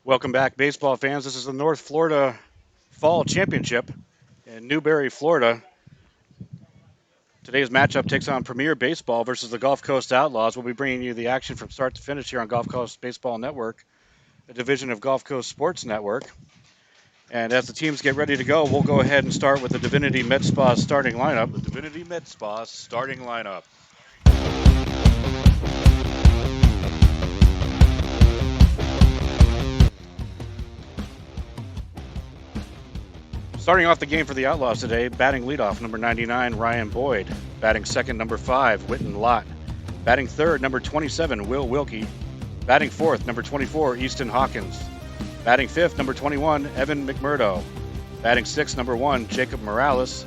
Welcome back, baseball fans. This is the North Florida Fall Championship in Newberry, Florida. Today's matchup takes on Premier Baseball versus the Gulf Coast Outlaws. We'll be bringing you the action from start to finish here on Gulf Coast Baseball Network, a division of Gulf Coast Sports Network. And as the teams get ready to go, we'll go ahead and start with the Divinity Med Spa starting lineup. The Divinity Med Spa starting lineup. Starting off the game for the Outlaws today, batting leadoff, number 99, Ryan Boyd. Batting second, number 5, Witten Lott. Batting third, number 27, Will Wilkie. Batting fourth, number 24, Easton Hawkins. Batting fifth, number 21, Evan McMurdo. Batting sixth, number 1, Jacob Morales.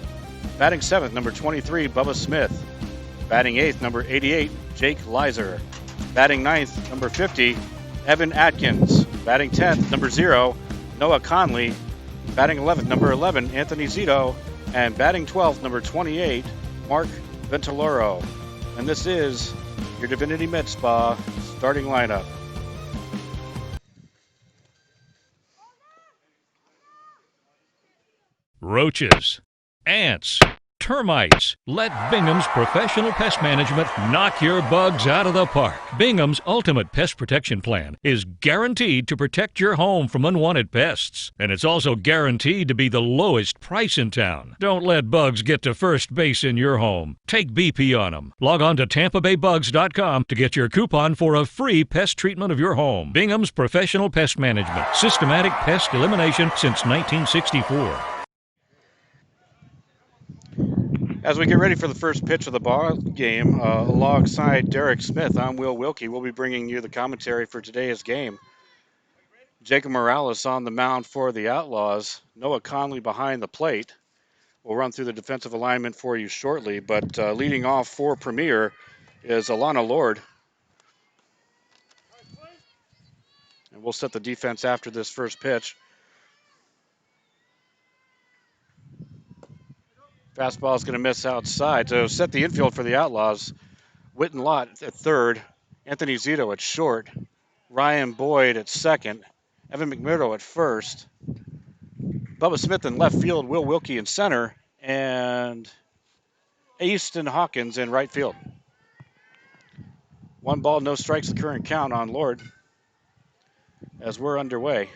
Batting seventh, number 23, Bubba Smith. Batting eighth, number 88, Jake Leiser. Batting ninth, number 50, Evan Atkins. Batting 10th, number 0, Noah Conley. Batting 11th, number 11, Anthony Zito. And batting 12th, number 28, Mark Ventiloro. And this is your Divinity Med Spa starting lineup. Roaches, ants, termites. Let Bingham's Professional Pest Management knock your bugs out of the park. Bingham's Ultimate Pest Protection Plan is guaranteed to protect your home from unwanted pests. And it's also guaranteed to be the lowest price in town. Don't let bugs get to first base in your home. Take BP on them. Log on to TampaBayBugs.com to get your coupon for a free pest treatment of your home. Bingham's Professional Pest Management. Systematic pest elimination since 1964. As we get ready for the first pitch of the ball game, alongside Derek Smith, I'm Will Wilkie. We'll be bringing you the commentary for today's game. Jacob Morales on the mound for the Outlaws. Noah Conley behind the plate. We'll run through the defensive alignment for you shortly, but leading off for Premier is Alana Lord. And we'll set the defense after this first pitch. Fastball is going to miss outside. So set the infield for the Outlaws. Witten Lott at third. Anthony Zito at short. Ryan Boyd at second. Evan McMurdo at first. Bubba Smith in left field. Will Wilkie in center. And Easton Hawkins in right field. 1 ball, no strikes, the current count on Lord as we're underway.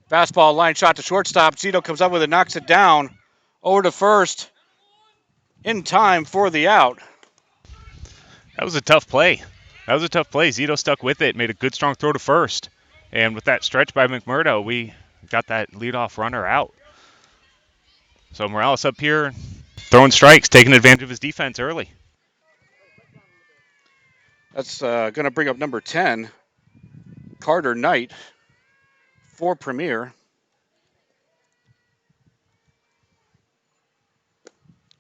Fastball line shot to shortstop. Zito comes up with it, knocks it down. Over to first. In time for the out. That was a tough play. Zito stuck with it, made a good strong throw to first. And with that stretch by McMurdo, we got that leadoff runner out. So Morales up here throwing strikes, taking advantage of his defense early. That's going to bring up number 10, Carter Knight, for Premier.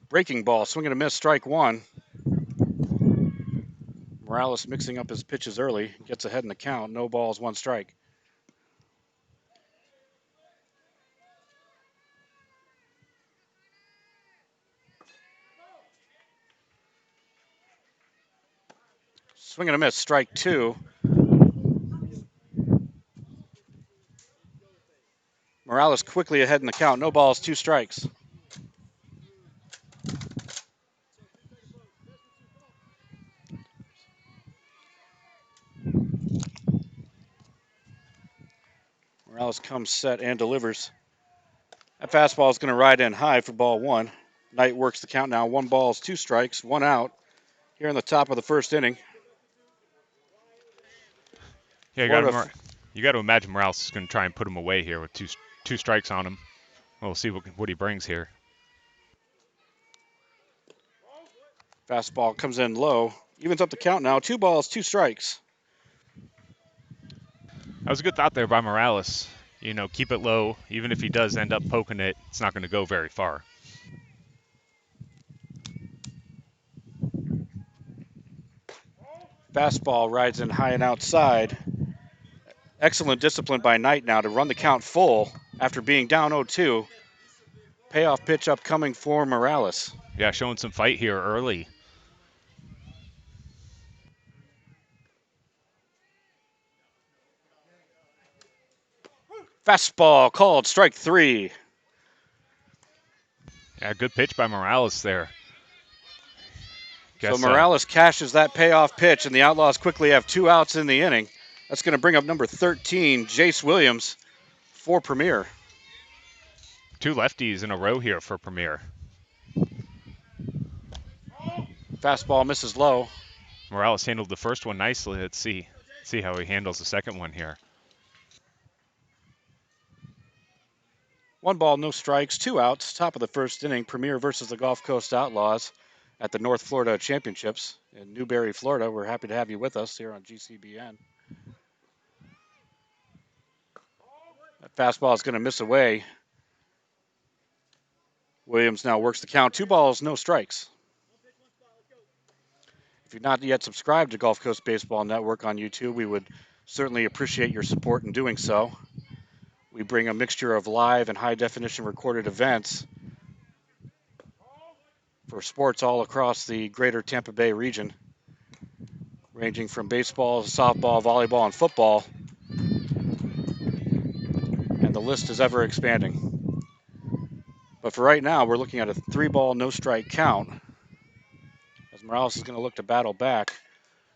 Breaking ball, swing and a miss, strike 1. Morales mixing up his pitches early, gets ahead in the count. No balls, 1 strike. Swing and a miss, strike 2. Morales quickly ahead in the count. No balls, 2 strikes. Morales comes set and delivers. That fastball is going to ride in high for ball 1. Knight works the count now. 1 ball, 2 strikes, 1 out here in the top of the first inning. Yeah, you got to imagine Morales is going to try and put him away here with two strikes on him. We'll see what he brings here. Fastball comes in low. Evens up the count now. 2 balls, 2 strikes. That was a good thought there by Morales. Keep it low. Even if he does end up poking it, it's not going to go very far. Fastball rides in high and outside. Excellent discipline by Knight now to run the count full after being down 0-2. Payoff pitch upcoming for Morales. Yeah, showing some fight here early. Fastball called, strike 3. Yeah, good pitch by Morales there. So Morales cashes that payoff pitch, and the Outlaws quickly have 2 outs in the inning. That's going to bring up number 13, Jace Williams, for Premier. 2 lefties in a row here for Premier. Fastball misses low. Morales handled the first one nicely. Let's see how he handles the second one here. 1 ball, no strikes, 2 outs. Top of the first inning, Premier versus the Gulf Coast Outlaws at the North Florida Championships in Newberry, Florida. We're happy to have you with us here on GCBN. That fastball is going to miss away. Williams now works the count. 2 balls, no strikes. If you're not yet subscribed to Gulf Coast Baseball Network on YouTube, we would certainly appreciate your support in doing so. We bring a mixture of live and high-definition recorded events for sports all across the greater Tampa Bay region, ranging from baseball, softball, volleyball, and football. And the list is ever expanding. But for right now, we're looking at a 3-ball, no-strike count, as Morales is going to look to battle back.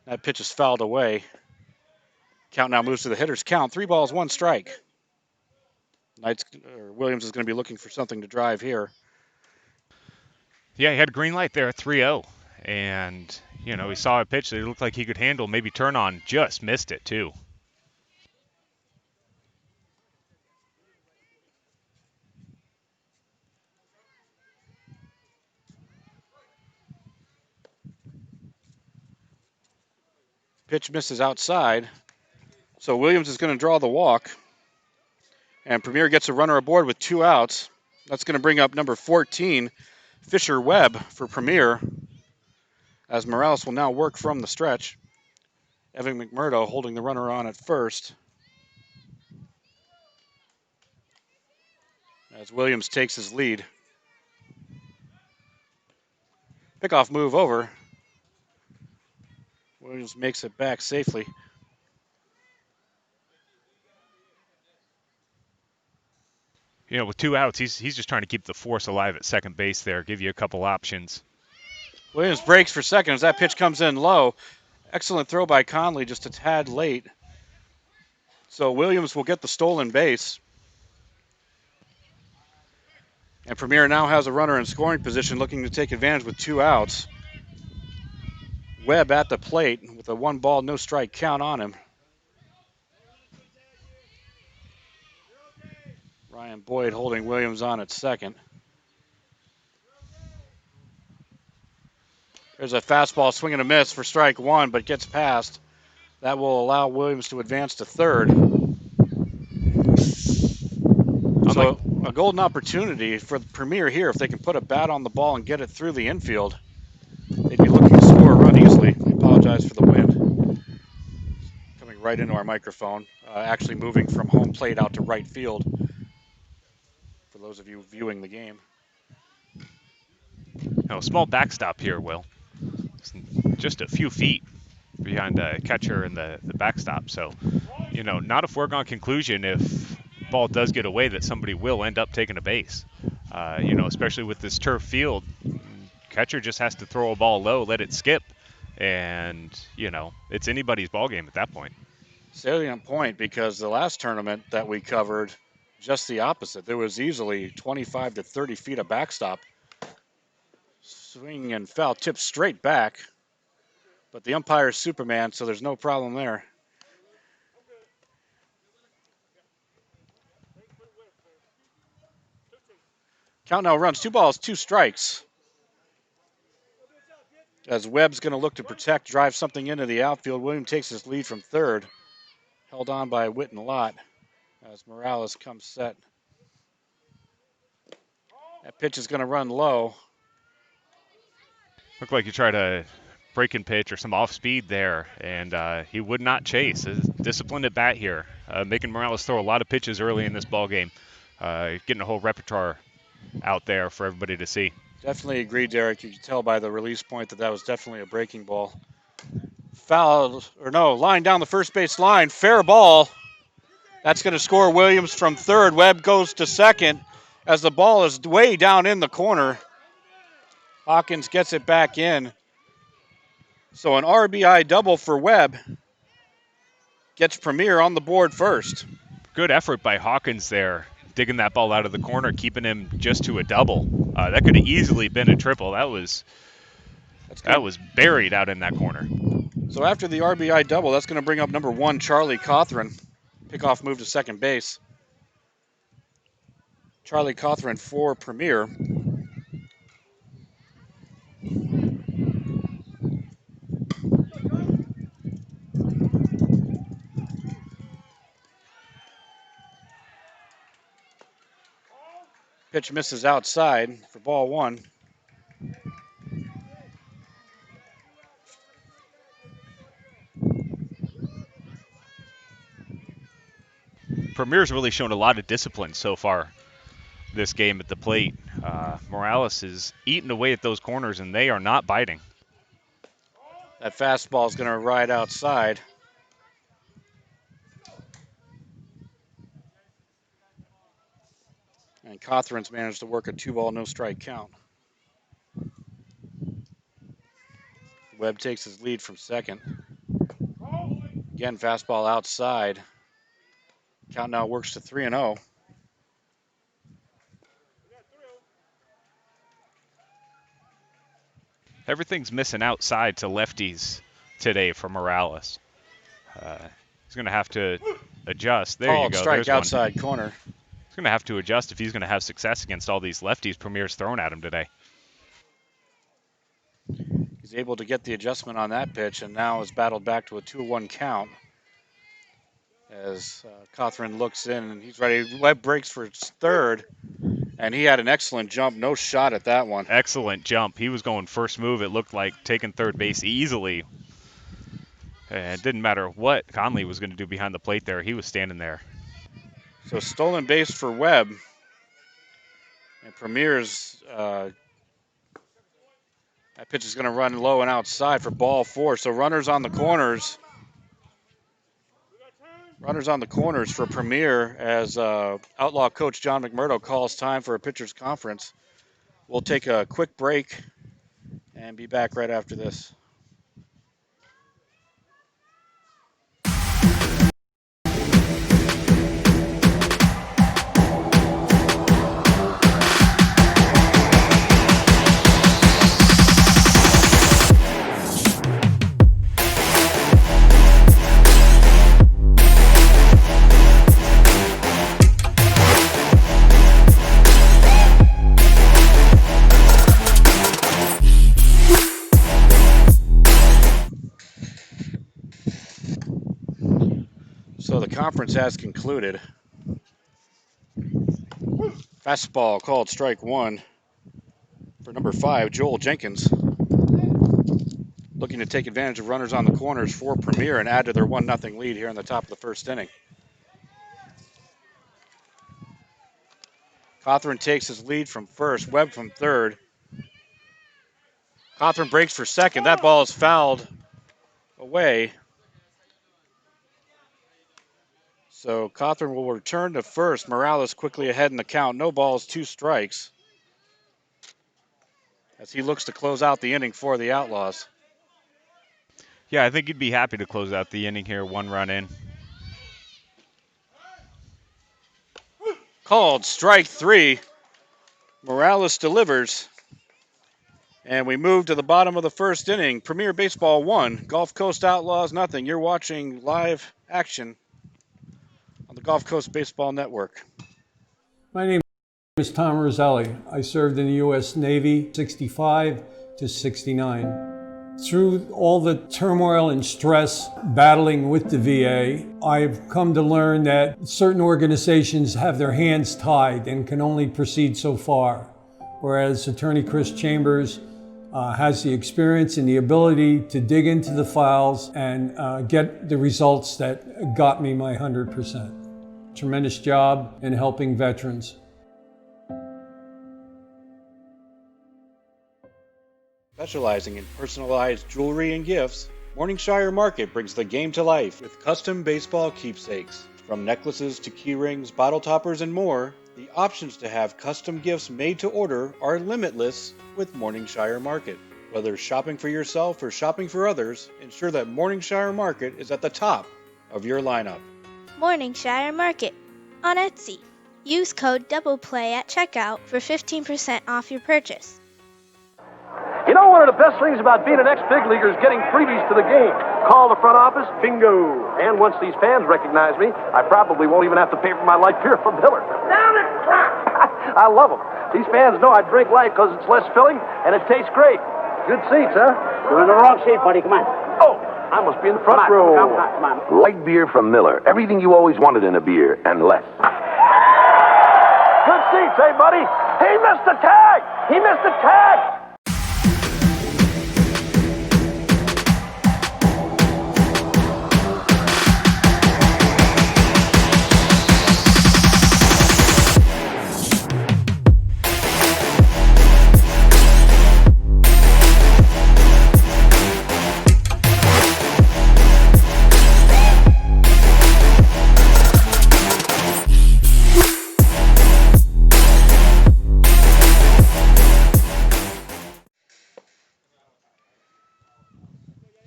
That pitch is fouled away. Count now moves to the hitter's count. 3 balls, 1 strike. Williams is going to be looking for something to drive here. Yeah, he had a green light there at 3-0. And, he saw a pitch that it looked like he could handle, maybe turn on, just missed it too. Pitch misses outside. So Williams is going to draw the walk. And Premier gets a runner aboard with 2 outs. That's going to bring up number 14, Fisher Webb, for Premier, as Morales will now work from the stretch. Evan McMurdo holding the runner on at first, as Williams takes his lead. Pickoff move over. Williams makes it back safely. With 2 outs, he's just trying to keep the force alive at second base there, give you a couple options. Williams breaks for second as that pitch comes in low. Excellent throw by Conley, just a tad late. So Williams will get the stolen base. And Premier now has a runner in scoring position looking to take advantage with 2 outs. Webb at the plate with a 1-ball, no strike count on him. Ryan Boyd holding Williams on at second. There's a fastball swing and a miss for strike 1, but gets past. That will allow Williams to advance to third. So a golden opportunity for the Premier here if they can put a bat on the ball and get it through the infield. They'd be looking to score a run easily. I apologize for the wind. Coming right into our microphone. Actually moving from home plate out to right field for those of you viewing the game. Small backstop here, Will. Just a few feet behind the catcher and the backstop. So, not a foregone conclusion if ball does get away that somebody will end up taking a base. Especially with this turf field, catcher just has to throw a ball low, let it skip, and, it's anybody's ball game at that point. Salient point, because the last tournament that we covered, just the opposite. There was easily 25 to 30 feet of backstop. Swing and foul, tip straight back. But the umpire's Superman, so there's no problem there. Count now runs 2 balls, 2 strikes. As Webb's going to look to protect, drive something into the outfield. Williams takes his lead from third. Held on by Witt and Lott as Morales comes set. That pitch is going to run low. Looked like he tried a break-in pitch or some off-speed there, and he would not chase. A disciplined at bat here, making Morales throw a lot of pitches early in this ball game, getting a whole repertoire out there for everybody to see. Definitely agree, Derek. You can tell by the release point that was definitely a breaking ball. Line down the first base line, fair ball. That's going to score Williams from third. Webb goes to second as the ball is way down in the corner. Hawkins gets it back in. So an RBI double for Webb gets Premier on the board first. Good effort by Hawkins there, digging that ball out of the corner, keeping him just to a double. That could have easily been a triple. That was buried out in that corner. So after the RBI double, that's going to bring up number 1, Charlie Cothran. Pickoff move to second base. Charlie Cothran for Premier. Pitch misses outside for ball 1. Premier's really shown a lot of discipline so far this game at the plate. Morales is eating away at those corners, and they are not biting. That fastball is going to ride outside. And Cothran's managed to work a 2-ball, no-strike count. Webb takes his lead from second. Again, fastball outside. Count now works to 3-0. Everything's missing outside to lefties today for Morales. He's going to have to adjust. There you go. Strike There's outside one. corner. He's going to have to adjust if he's going to have success against all these lefties Premier's thrown at him today. He's able to get the adjustment on that pitch and now is battled back to a 2-1 count. As Cothran looks in and he's ready. Webb breaks for third, and he had an excellent jump. No shot at that one. Excellent jump. He was going first move. It looked like taking third base easily. And it didn't matter what Conley was going to do behind the plate there. He was standing there. So stolen base for Webb. And Premier's that pitch is going to run low and outside for ball 4. So runners on the corners. Runners on the corners for Premier as Outlaw coach John McMurdo calls time for a pitcher's conference. We'll take a quick break and be back right after this. So the conference has concluded. Fastball called strike 1 for number 5, Joel Jenkins. Looking to take advantage of runners on the corners for Premier and add to their 1-0 lead here in the top of the first inning. Cothran takes his lead from first, Webb from third. Cothran breaks for second. That ball is fouled away. So Cothran will return to first. Morales quickly ahead in the count. No balls, 2 strikes. As he looks to close out the inning for the Outlaws. Yeah, I think he'd be happy to close out the inning here, 1 run in. Called strike 3. Morales delivers. And we move to the bottom of the first inning. Premier Baseball 1, Gulf Coast Outlaws nothing. You're watching live action on the Gulf Coast Baseball Network. My name is Tom Roselli. I served in the U.S. Navy 65 to 69. Through all the turmoil and stress battling with the VA, I've come to learn that certain organizations have their hands tied and can only proceed so far, whereas Attorney Chris Chambers has the experience and the ability to dig into the files and get the results that got me my 100%. Tremendous job in helping veterans. Specializing in personalized jewelry and gifts, Morningshire Market brings the game to life with custom baseball keepsakes. From necklaces to key rings, bottle toppers, and more, the options to have custom gifts made to order are limitless with Morningshire Market. Whether shopping for yourself or shopping for others, ensure that Morningshire Market is at the top of your lineup. Morningshire Market on Etsy. Use code DOUBLEPLAY at checkout for 15% off your purchase. You know, one of the best things about being an ex-big leaguer is getting freebies to the game. Call the front office, bingo. And once these fans recognize me, I probably won't even have to pay for my light beer from Miller. Down it! I love them. These fans know I drink light because it's less filling and it tastes great. Good seats, huh? You're in the wrong seat, buddy. Come on. Oh, I must be in the front row. Come on. Light beer from Miller. Everything you always wanted in a beer, and less. Good seats, hey, buddy? He missed the tag! He missed the tag!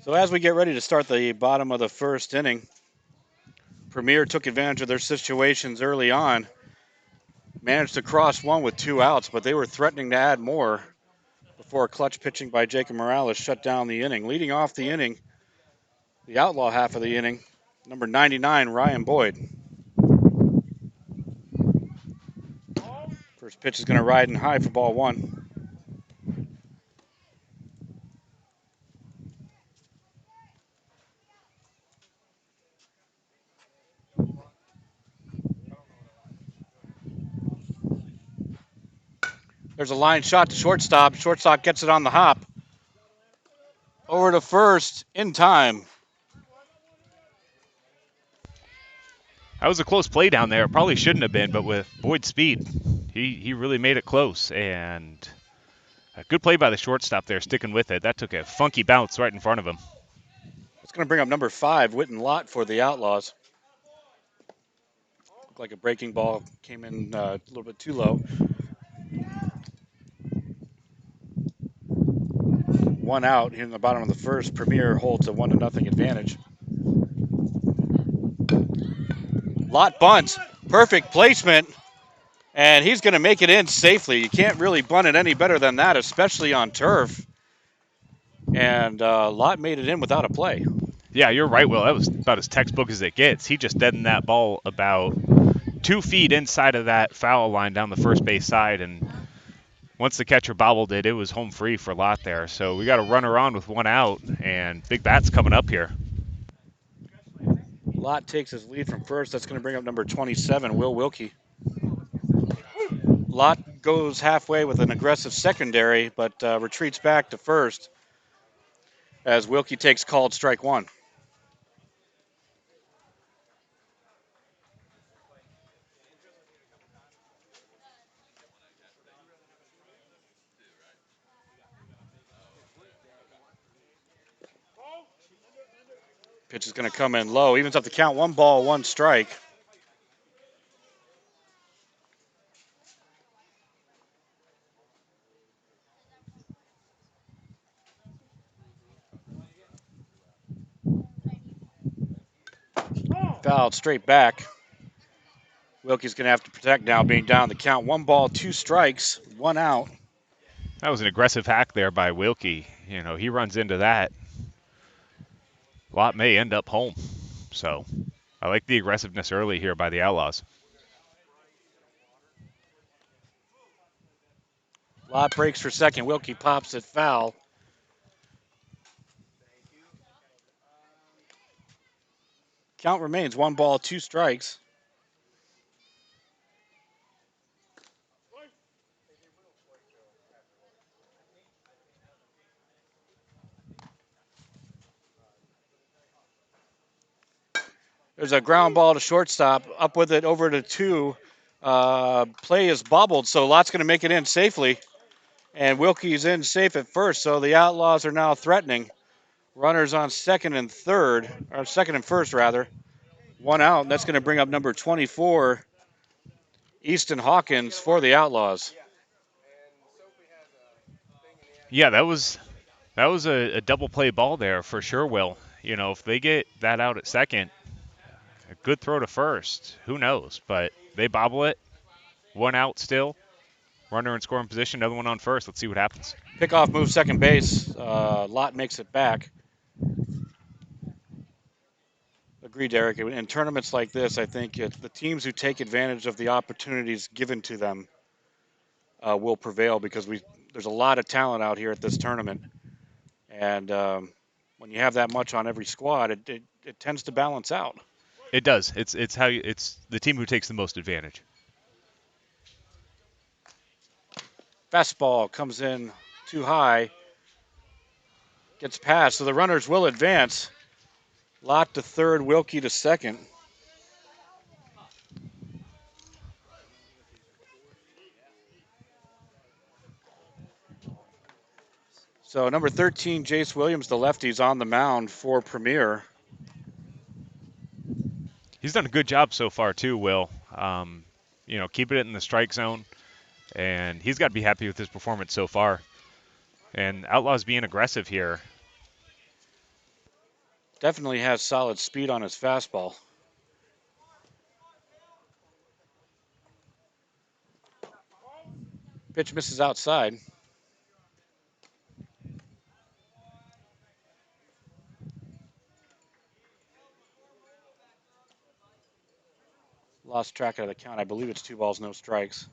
So as we get ready to start the bottom of the first inning, Premier took advantage of their situations early on, managed to cross one with 2 outs, but they were threatening to add more before clutch pitching by Jacob Morales shut down the inning. Leading off the inning, the Outlaw half of the inning, number 99, Ryan Boyd. First pitch is going to ride in high for ball 1. There's a line shot to shortstop. Shortstop gets it on the hop. Over to first in time. That was a close play down there. It probably shouldn't have been, but with Boyd's speed, he really made it close. And a good play by the shortstop there, sticking with it. That took a funky bounce right in front of him. It's going to bring up number 5, Witten Lott, for the Outlaws. Looked like a breaking ball came in a little bit too low. 1 out here in the bottom of the first. Premier holds a 1-0 advantage. Lott bunts, perfect placement, and he's going to make it in safely. You can't really bunt it any better than that, especially on turf. And Lott made it in without a play. Yeah, you're right, Will. That was about as textbook as it gets. He just deadened that ball about 2 feet inside of that foul line down the first base side, and once the catcher bobbled it, it was home free for Lott there. So we got a runner on with 1 out, and big bat's coming up here. Lott takes his lead from first. That's going to bring up number 27, Will Wilkie. Lott goes halfway with an aggressive secondary, but retreats back to first as Wilkie takes called strike 1. Pitch is going to come in low. Evens up the count. 1 ball, 1 strike. Fouled straight back. Wilkie's going to have to protect now, being down the count. 1 ball, 2 strikes, 1 out. That was an aggressive hack there by Wilkie. You know, he runs into that. Lott may end up home. So I like the aggressiveness early here by the Outlaws. Lott breaks for second. Wilkie pops it foul. Count remains 1 ball, 2 strikes. There's a ground ball to shortstop. Up with it over to 2. Play is bobbled, so Lott's going to make it in safely. And Wilkie's in safe at first, so the Outlaws are now threatening. Runners on second and third, or second and first rather. One out, and that's going to bring up number 24, Easton Hawkins, for the Outlaws. Yeah, that was a double play ball there for sure, Will. You know, if they get that out at second, a good throw to first. Who knows? But they bobble it. One out still. Runner in scoring position, another one on first. Let's see what happens. Pickoff move second base. Lott makes it back. Agree, Derek. In tournaments like this, I think the teams who take advantage of the opportunities given to them will prevail, because there's a lot of talent out here at this tournament. And when you have that much on every squad, it tends to balance out. It does. It's the team who takes the most advantage. Fastball comes in too high, gets past, so the runners will advance. Lott to third, Wilkie to second. So number 13, Jace Williams, the lefty's on the mound for Premier. He's done a good job so far too, Will. You know, keeping it in the strike zone, and he's got to be happy with his performance so far. And Outlaws being aggressive here. Definitely has solid speed on his fastball. Pitch misses outside. Lost track of the count. I believe it's 2 balls, no strikes.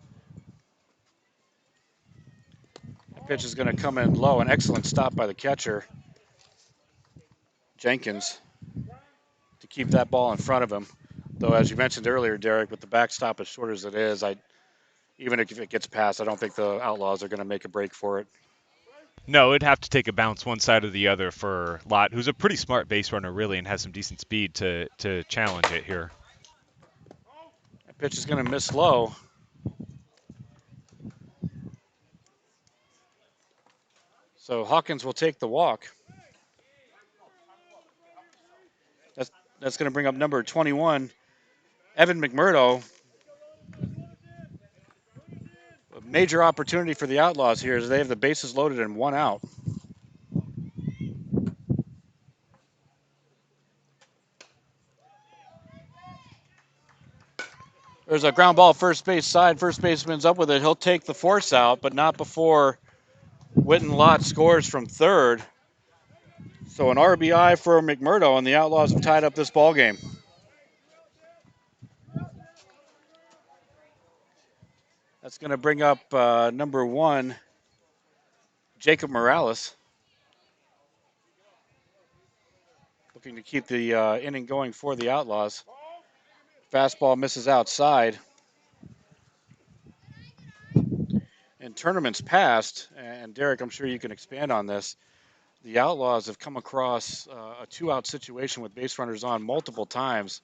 The pitch is going to come in low. An excellent stop by the catcher, Jenkins, to keep that ball in front of him. Though, as you mentioned earlier, Derek, with the backstop as short as it is, even if it gets past, I don't think the Outlaws are going to make a break for it. No, it'd have to take a bounce one side or the other for Lott, who's a pretty smart base runner, really, and has some decent speed to challenge it here. That pitch is going to miss low. So Hawkins will take the walk. That's going to bring up number 21, Evan McMurdo. A major opportunity for the Outlaws here as they have the bases loaded and 1 out. There's a ground ball first base side. First baseman's up with it. He'll take the force out, but not before Witten Lott scores from third. So an RBI for McMurdo, and the Outlaws have tied up this ball game. That's going to bring up number 1, Jacob Morales, looking to keep the inning going for the Outlaws. Fastball misses outside. In tournaments past, and Derek, I'm sure you can expand on this, the Outlaws have come across a 2-out situation with base runners on multiple times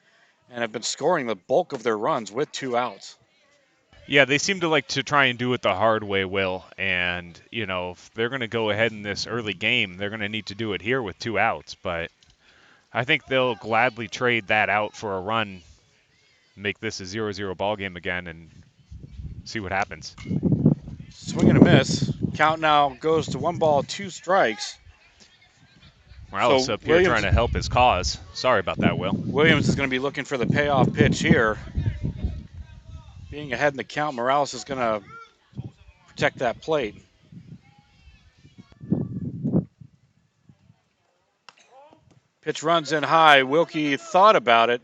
and have been scoring the bulk of their runs with 2 outs. Yeah, they seem to like to try and do it the hard way, Will. And, you know, if they're going to go ahead in this early game, they're going to need to do it here with 2 outs. But I think they'll gladly trade that out for a run, make this a 0-0 ball game again, and see what happens. Swing and a miss. Count now goes to 1 ball, 2 strikes. Morales So up here trying to help his cause. Sorry about that, Will. Williams is going to be looking for the payoff pitch here. Being ahead in the count, Morales is going to protect that plate. Pitch runs in high. Wilkie thought about it,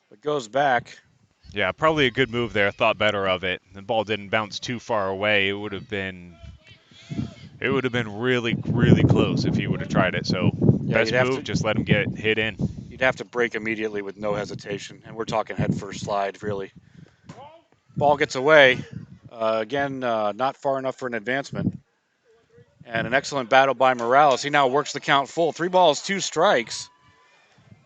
but goes back. Yeah, probably a good move there. Thought better of it. The ball didn't bounce too far away. It would have been really, really close if he would have tried it. So Yeah, best move, just let him get hit in. You'd have to break immediately with no hesitation, and we're talking head first slide, really. Ball gets away. Again, not far enough for an advancement. And an excellent battle by Morales. He now works the count full. 3 balls, 2 strikes.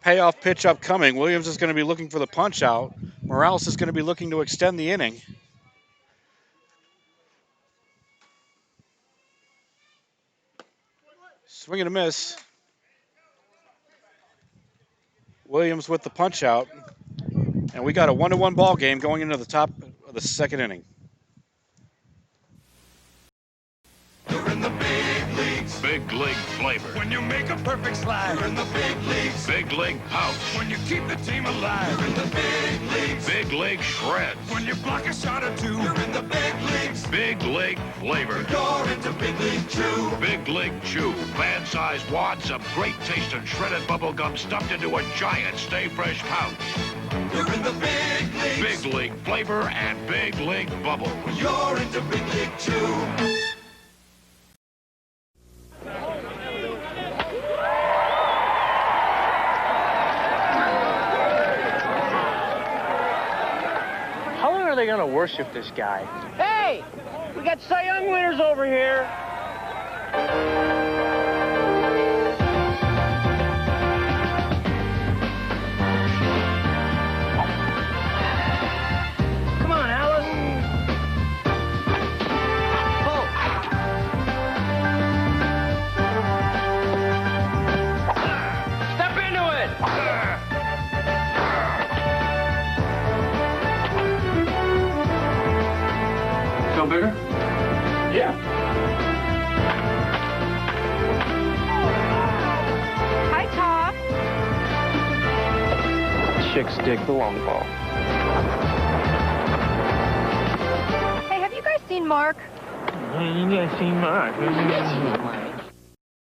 Payoff pitch upcoming. Williams is going to be looking for the punch out. Morales is going to be looking to extend the inning. Swing and a miss. Williams with the punch out. And we got a 1-1 ball game going into the top of the second inning. You're in the big leagues. Big league flavor. When you make a perfect slide. You're in the big leagues. Big league pouch. When you keep the team alive. You're in the big leagues. Big league shreds. When you block a shot or two. You're in the big leagues. Big league flavor. You're into Big League Chew. Big League Chew. Fan-sized wads of great taste and shredded bubble gum stuffed into a giant Stay Fresh pouch. You're in the big leagues. Big league flavor and big league bubble. You're into Big League Chew. How long are they going to worship this guy? Hey, we got Cy Young winners over here. Come on, Alice. Step into it! Feel bigger? Yeah. Hi, Top. Chicks dig the long ball. Hey, have you guys seen Mark? You guys seen Mark?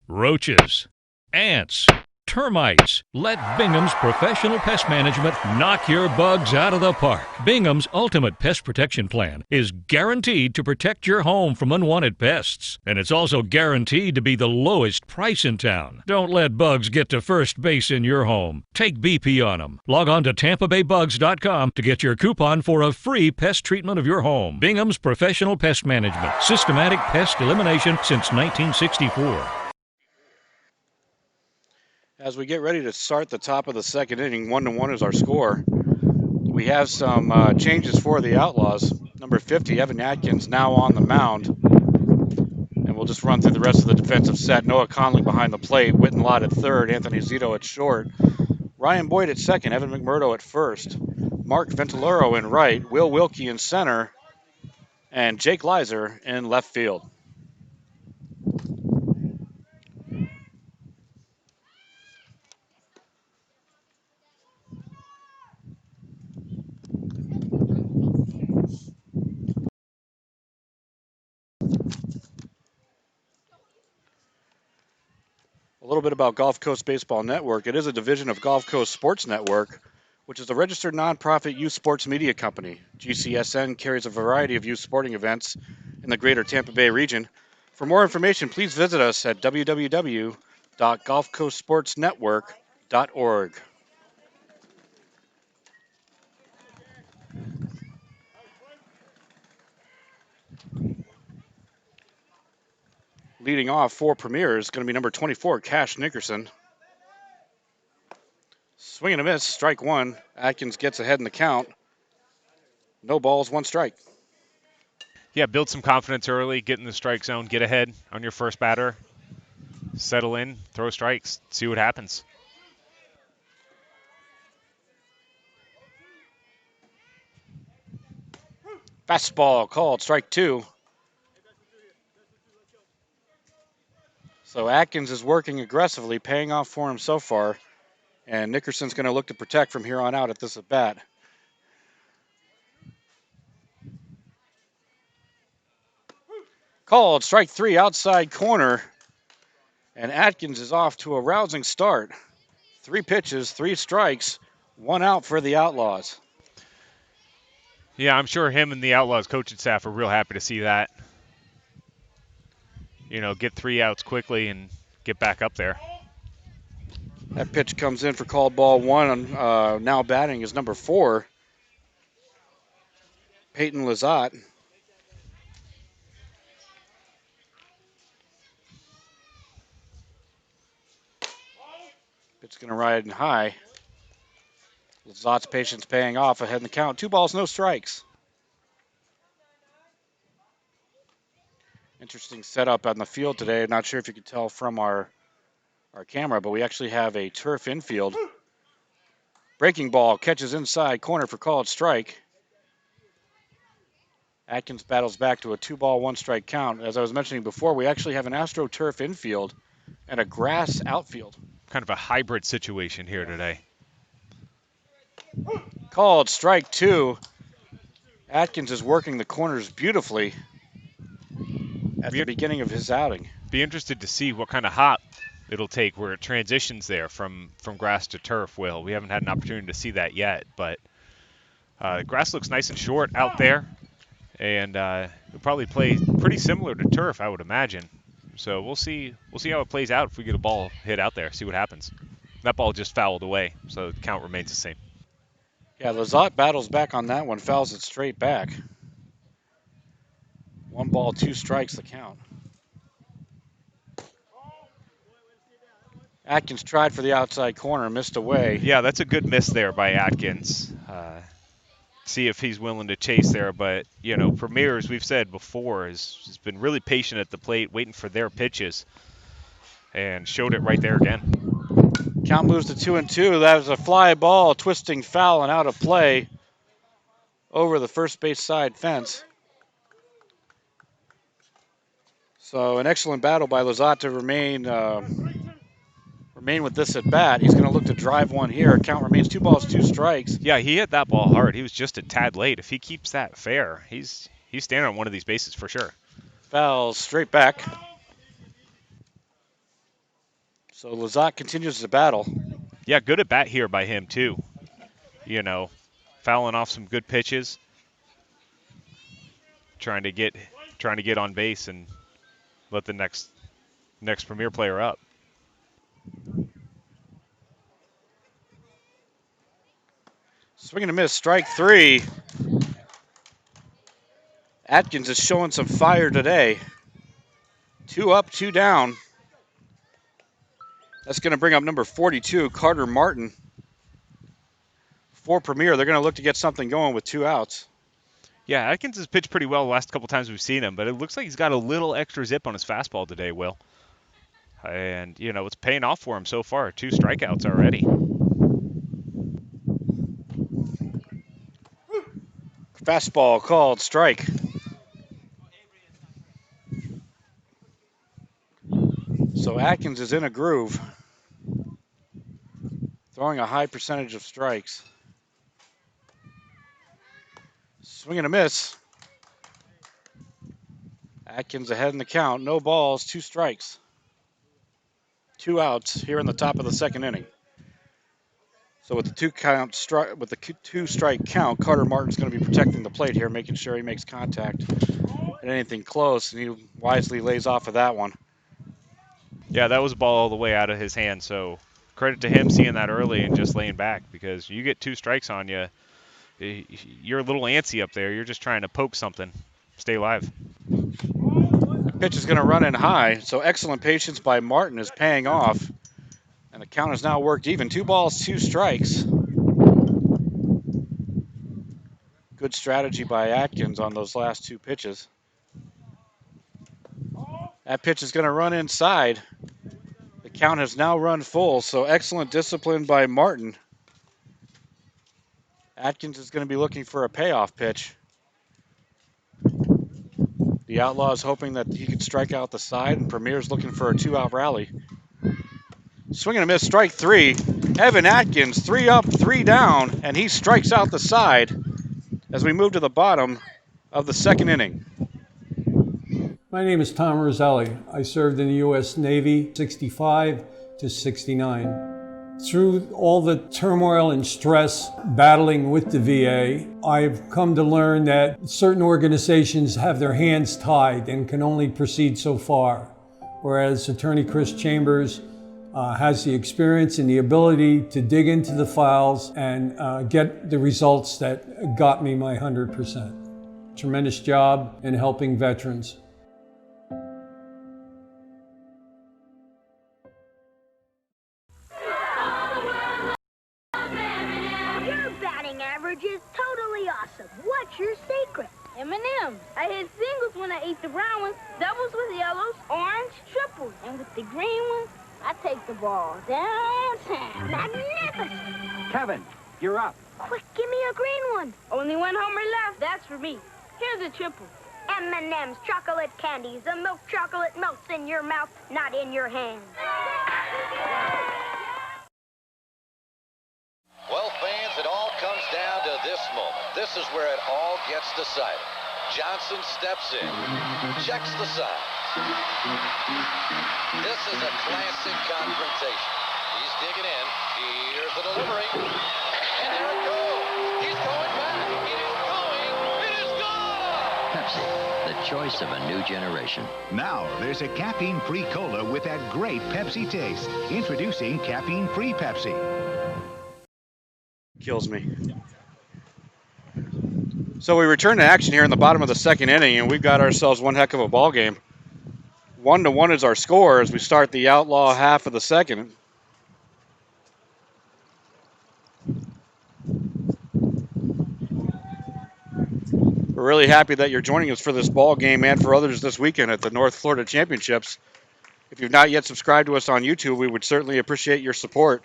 Roaches, ants, termites. Let Bingham's Professional Pest Management knock your bugs out of the park. Bingham's Ultimate Pest Protection Plan is guaranteed to protect your home from unwanted pests. And it's also guaranteed to be the lowest price in town. Don't let bugs get to first base in your home. Take BP on them. Log on to TampaBayBugs.com to get your coupon for a free pest treatment of your home. Bingham's Professional Pest Management. Systematic pest elimination since 1964. As we get ready to start the top of the second inning, 1-1 is our score. We have some changes for the Outlaws. Number 50, Evan Atkins, now on the mound. And we'll just run through the rest of the defensive set. Noah Conley behind the plate, Witten Lott at third, Anthony Zito at short, Ryan Boyd at second, Evan McMurdo at first, Mark Ventilero in right, Will Wilkie in center, and Jake Leiser in left field. A little bit about Gulf Coast Baseball Network. It is a division of Gulf Coast Sports Network, which is a registered nonprofit youth sports media company. GCSN carries a variety of youth sporting events in the greater Tampa Bay region. For more information, please visit us at www.gulfcoastsportsnetwork.org. Leading off for Premier is going to be number 24, Cash Nickerson. Swing and a miss, strike one. Atkins gets ahead in the count. No balls, one strike. Yeah, build some confidence early, get in the strike zone, get ahead on your first batter, settle in, throw strikes, see what happens. Fastball called, strike two. So Atkins is working aggressively, paying off for him so far. And Nickerson's going to look to protect from here on out at this at bat. Called, strike three, outside corner. And Atkins is off to a rousing start. 3 pitches, 3 strikes, 1 out for the Outlaws. Yeah, I'm sure him and the Outlaws coaching staff are real happy to see that. You know, get 3 outs quickly and get back up there. That pitch comes in for called ball 1. Now batting is number 4, Peyton Lizotte. Pitch going to ride high. Lizotte's patience paying off ahead in the count. 2 balls, no strikes. Interesting setup on the field today. Not sure if you could tell from our camera, but we actually have a turf infield Breaking ball catches inside corner for called strike. Atkins battles back to a 2-ball, 1-strike count. As I was mentioning before, we actually have an AstroTurf infield and a grass outfield. Kind of a hybrid situation here today. Called strike 2. Atkins is working the corners beautifully at the beginning of his outing. Be interested to see what kind of hop it'll take where it transitions there from grass to turf, Will. We haven't had an opportunity to see that yet, but grass looks nice and short out there, and it'll probably play pretty similar to turf, I would imagine. So we'll see how it plays out if we get a ball hit out there, see what happens. That ball just fouled away, so the count remains the same. Yeah, Lizotte battles back on that one, fouls it straight back. 1 ball, 2 strikes the count. Atkins tried for the outside corner, missed away. Yeah, that's a good miss there by Atkins. See if he's willing to chase there, but Premier, as we've said before, has been really patient at the plate, waiting for their pitches, and showed it right there again. Count moves to 2-2. That was a fly ball, twisting foul and out of play over the first base side fence. So an excellent battle by Lizotte to remain with this at bat. He's going to look to drive one here. Count remains 2 balls, 2 strikes. Yeah, he hit that ball hard. He was just a tad late. If he keeps that fair, he's standing on one of these bases for sure. Fouls straight back. So Lizotte continues the battle. Yeah, good at bat here by him too. Fouling off some good pitches, trying to get on base and let the next Premier player up. Swing and a miss, strike 3. Atkins is showing some fire today. 2 up, 2 down. That's going to bring up number 42, Carter Martin. For Premier, they're going to look to get something going with 2 outs. Yeah, Atkins has pitched pretty well the last couple times we've seen him, but it looks like he's got a little extra zip on his fastball today, Will. And, it's paying off for him so far. 2 strikeouts already. Fastball called strike. So Atkins is in a groove, throwing a high percentage of strikes. Swing and a miss. Atkins ahead in the count. No balls, 2 strikes. 2 outs here in the top of the 2nd inning. So with the 2-strike count, Carter Martin's going to be protecting the plate here, making sure he makes contact at anything close, and he wisely lays off of that one. Yeah, that was a ball all the way out of his hand, so credit to him seeing that early and just laying back, because you get 2 strikes on you, you're a little antsy up there. You're just trying to poke something, stay alive. Pitch is going to run in high, so excellent patience by Martin is paying off. And the count has now worked even. 2 balls, 2 strikes. Good strategy by Atkins on those last 2 pitches. That pitch is going to run inside. The count has now run full, so excellent discipline by Martin. Atkins is going to be looking for a payoff pitch. The Outlaws hoping that he could strike out the side, and Premier's looking for a 2-out rally. Swing and a miss, strike 3. Evan Atkins, 3 up, 3 down, and he strikes out the side as we move to the bottom of the 2nd inning. My name is Tom Roselli. I served in the U.S. Navy 65 to 69. Through all the turmoil and stress battling with the VA, I've come to learn that certain organizations have their hands tied and can only proceed so far, whereas Attorney Chris Chambers has the experience and the ability to dig into the files and get the results that got me my 100%. Tremendous job in helping veterans. Your batting average is totally awesome. What's your secret? M&M. I hit singles when I ate the brown ones, doubles with yellows, orange, triples, and with the green ones, I take the ball downtown. Magnificent! Kevin, You're up. Quick, give me a green one. Only one homer left. That's for me. Here's a triple. M&M's chocolate candies. The milk chocolate melts in your mouth, not in your hand. Well, fans, it all comes down to this moment. This is where it all gets decided. Johnson steps in, checks the signs. This is a classic confrontation. He's digging in. Here's the delivery. And there it goes. He's going back. It is going. It is gone. Pepsi, the choice of a new generation. Now, there's a caffeine-free cola with that great Pepsi taste. Introducing caffeine-free Pepsi. Kills me. So we return to action here in the bottom of the second inning, and we've got ourselves one heck of a ball game. 1-1 is our score as we start the Outlaw half of the second. We're really happy that you're joining us for this ball game and for others this weekend at the North Florida Championships. If you've not yet subscribed to us on YouTube, we would certainly appreciate your support.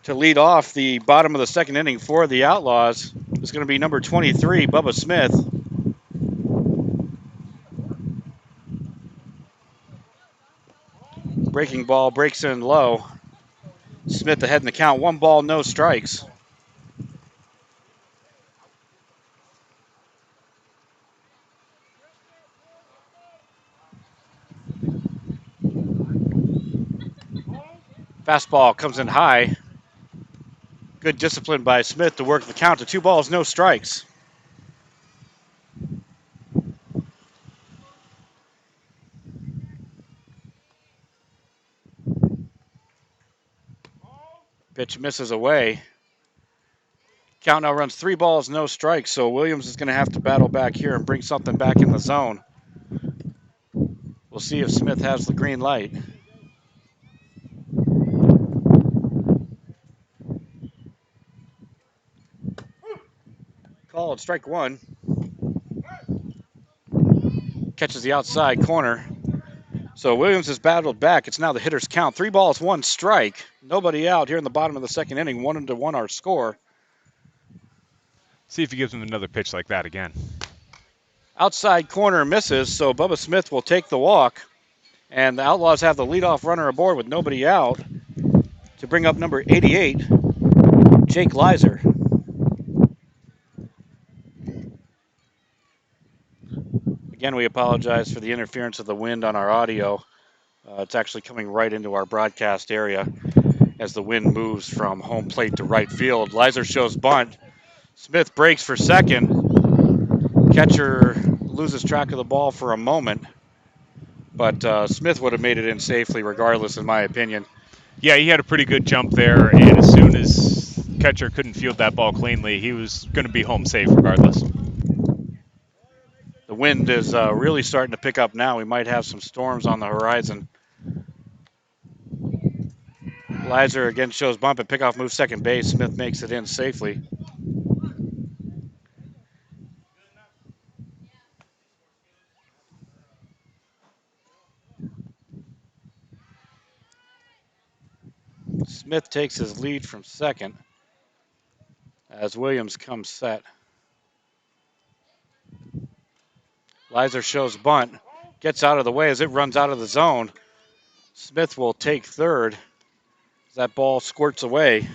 To lead off the bottom of the second inning for the Outlaws is going to be number 23, Bubba Smith. Breaking ball breaks in low. Smith ahead in the count. 1 ball, no strikes. Fastball comes in high. Good discipline by Smith to work the count to 2 balls, no strikes. Pitch misses away. Count now runs 3 balls, no strikes, so Williams is going to have to battle back here and bring something back in the zone. We'll see if Smith has the green light. Called strike 1. Catches the outside corner. So Williams has battled back. It's now the hitter's count. 3 balls, 1 strike. Nobody out here in the bottom of the second inning. 1-1 our score. See if he gives him another pitch like that again. Outside corner misses, so Bubba Smith will take the walk. And the Outlaws have the leadoff runner aboard with nobody out to bring up number 88, Jake Leiser. Again, we apologize for the interference of the wind on our audio. It's actually coming right into our broadcast area as the wind moves from home plate to right field. Leiser shows bunt. Smith breaks for second. Catcher loses track of the ball for a moment, but Smith would have made it in safely regardless, in my opinion. Yeah, he had a pretty good jump there, and as soon as catcher couldn't field that ball cleanly, he was going to be home safe regardless. The wind is really starting to pick up now. We might have some storms on the horizon. Leiser again shows bump and pickoff moves second base. Smith makes it in safely. Smith takes his lead from second as Williams comes set. Leiser shows bunt, gets out of the way as it runs out of the zone. Smith will take third as that ball squirts away.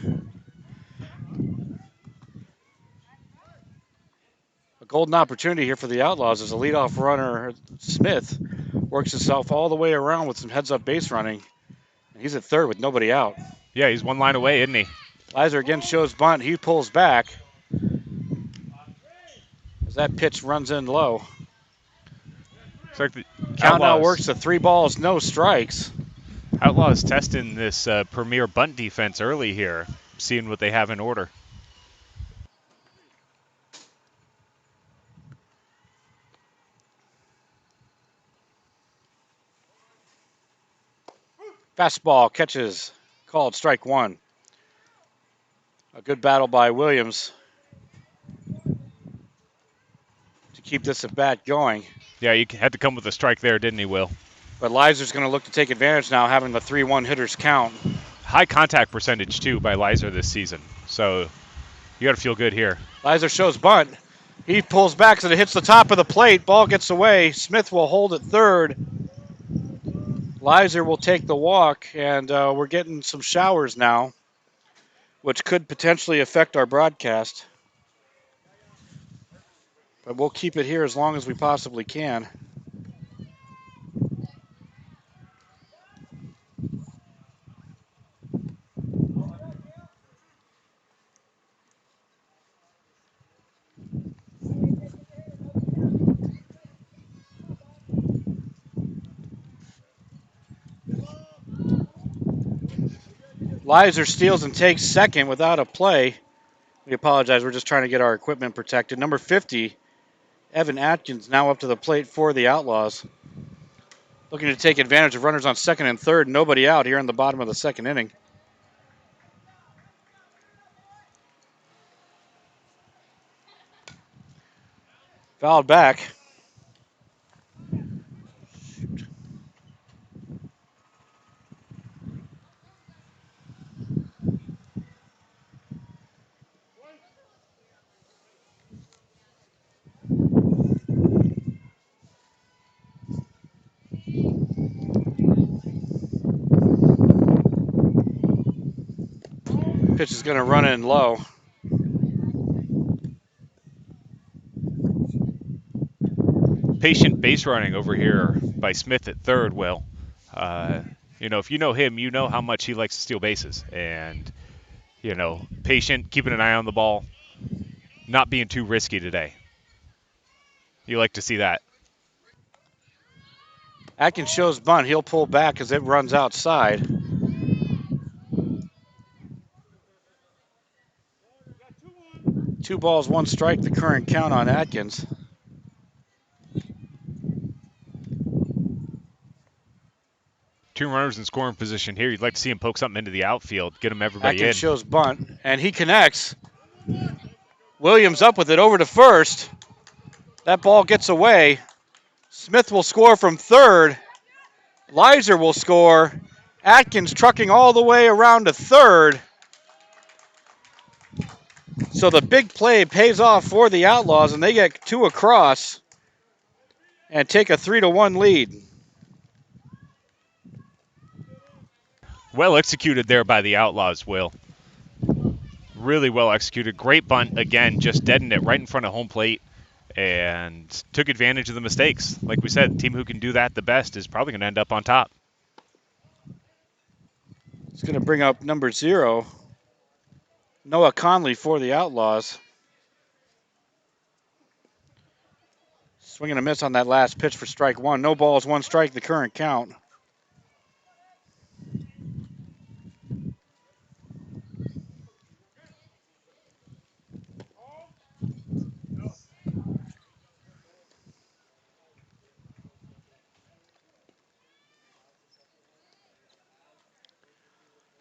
A golden opportunity here for the Outlaws as the leadoff runner, Smith, works himself all the way around with some heads-up base running. And he's at third with nobody out. Yeah, he's 1 line away, isn't he? Leiser again shows bunt. He pulls back as that pitch runs in low. Like the count now works to 3 balls, no strikes. Outlaws testing this premier bunt defense early here, seeing what they have in order. Fastball catches, called strike 1. A good battle by Williams to keep this at bat going. Yeah, he had to come with a strike there, didn't he, Will? But Leiser's going to look to take advantage now, having the 3-1 hitters count. high contact percentage, too, by Lizer this season. So you got to feel good here. Lizer shows bunt. He pulls back so it hits the top of the plate. Ball gets away. Smith will hold at third. Lizer will take the walk, and we're getting some showers now, which could potentially affect our broadcast. But we'll keep it here as long as we possibly can. Lizer steals and takes second without a play. We apologize. We're just trying to get our equipment protected. Number 50, Evan Atkins, now up to the plate for the Outlaws. Looking to take advantage of runners on second and third. Nobody out here in the bottom of the second inning. Fouled back. Pitch is going to run in low. Patient base running over here by Smith at third, Will. If you know him, you know how much he likes to steal bases. And, patient, keeping an eye on the ball, not being too risky today. You like to see that. Atkins shows bunt. He'll pull back as it runs outside. Two balls, one strike, the current count on Atkins. Two runners in scoring position here. You'd like to see him poke something into the outfield, get him everybody Atkins in. shows bunt, and he connects. Williams up with it over to first. That ball gets away. Smith will score from third. Lizer will score. Atkins trucking all the way around to third. So the big play pays off for the Outlaws, and they get two across and take a 3-1 lead. Well executed there by the Outlaws, Will. Really well executed. Great bunt, again, just deadened it right in front of home plate and took advantage of the mistakes. Like we said, the team who can do that the best is probably going to end up on top. It's going to bring up number 0, Noah Conley for the Outlaws. Swing and a miss on that last pitch for strike one. No balls, one strike, the current count.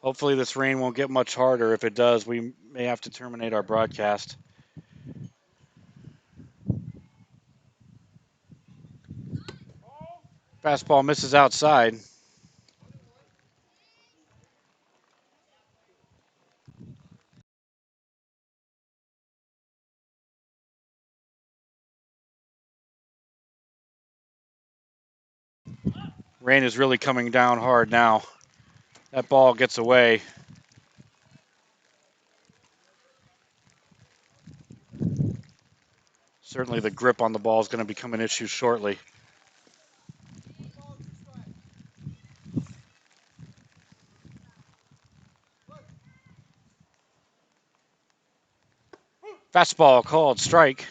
Hopefully this rain won't get much harder. If it does, we may have to terminate our broadcast. Fastball misses outside. Rain is really coming down hard now. That ball gets away. Certainly the grip on the ball is going to become an issue shortly. Fastball called strike.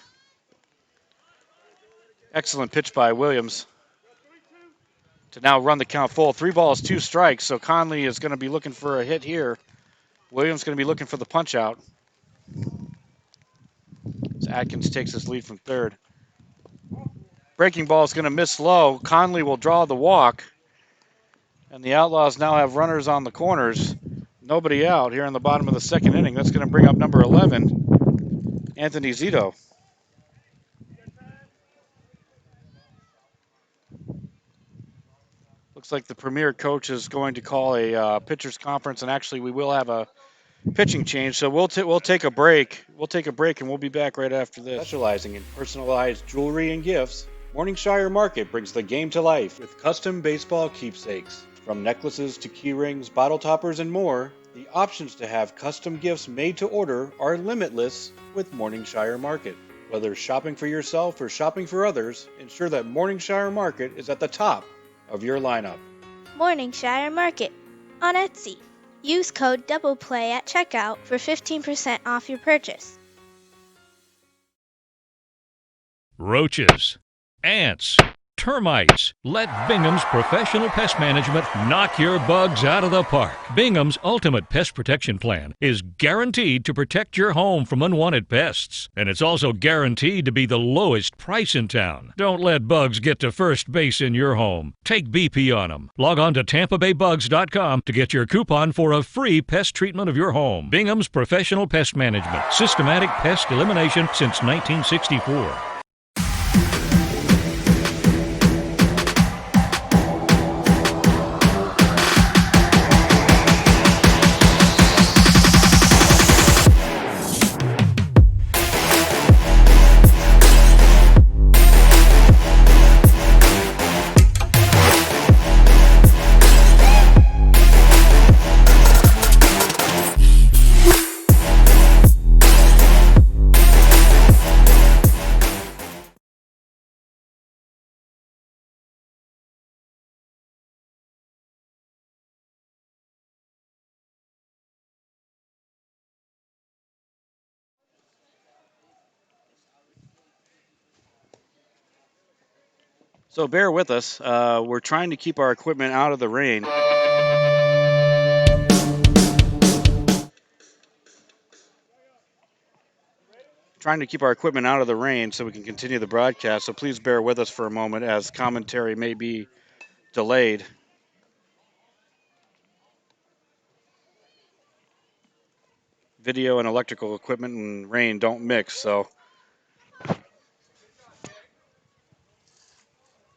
Excellent pitch by Williams to now run the count full. 3 balls, 2 strikes, so Conley is going to be looking for a hit here. Williams going to be looking for the punch out. As Atkins takes his lead from third. Breaking ball is going to miss low. Conley will draw the walk. And the Outlaws now have runners on the corners. Nobody out here in the bottom of the second inning. That's going to bring up number 11, Anthony Zito. Looks like the Premier coach is going to call a pitchers conference, and actually we will have a pitching change. So we'll take a break. We'll take a break, and we'll be back right after this. Specializing in personalized jewelry and gifts, Morningshire Market brings the game to life with custom baseball keepsakes. From necklaces to key rings, bottle toppers, and more, the options to have custom gifts made to order are limitless with Morningshire Market. Whether shopping for yourself or shopping for others, ensure that Morningshire Market is at the top of your lineup. Morningshire Market on Etsy. Use code DOUBLEPLAY at checkout for 15% off your purchase. Roaches, ants, termites. Let Bingham's Professional Pest Management knock your bugs out of the park. Bingham's Ultimate Pest Protection Plan is guaranteed to protect your home from unwanted pests. And it's also guaranteed to be the lowest price in town. Don't let bugs get to first base in your home. Take BP on them. Log on to TampaBayBugs.com to get your coupon for a free pest treatment of your home. Bingham's Professional Pest Management. Systematic pest elimination since 1964. So bear with us. We're trying to keep our equipment out of the rain. Trying to keep our equipment out of the rain so we can continue the broadcast. So please bear with us for a moment as commentary may be delayed. Video and electrical equipment and rain don't mix, so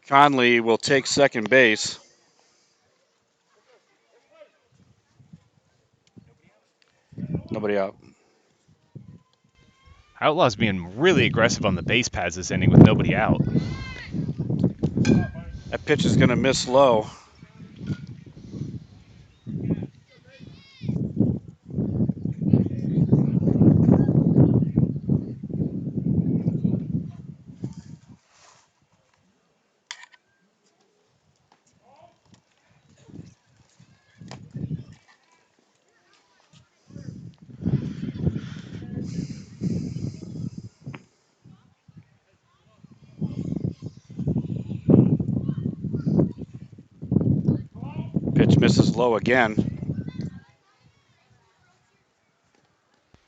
Conley will take second base. Nobody out. Outlaws being really aggressive on the base paths this inning with nobody out. That pitch is going to miss low. Pitch misses low again.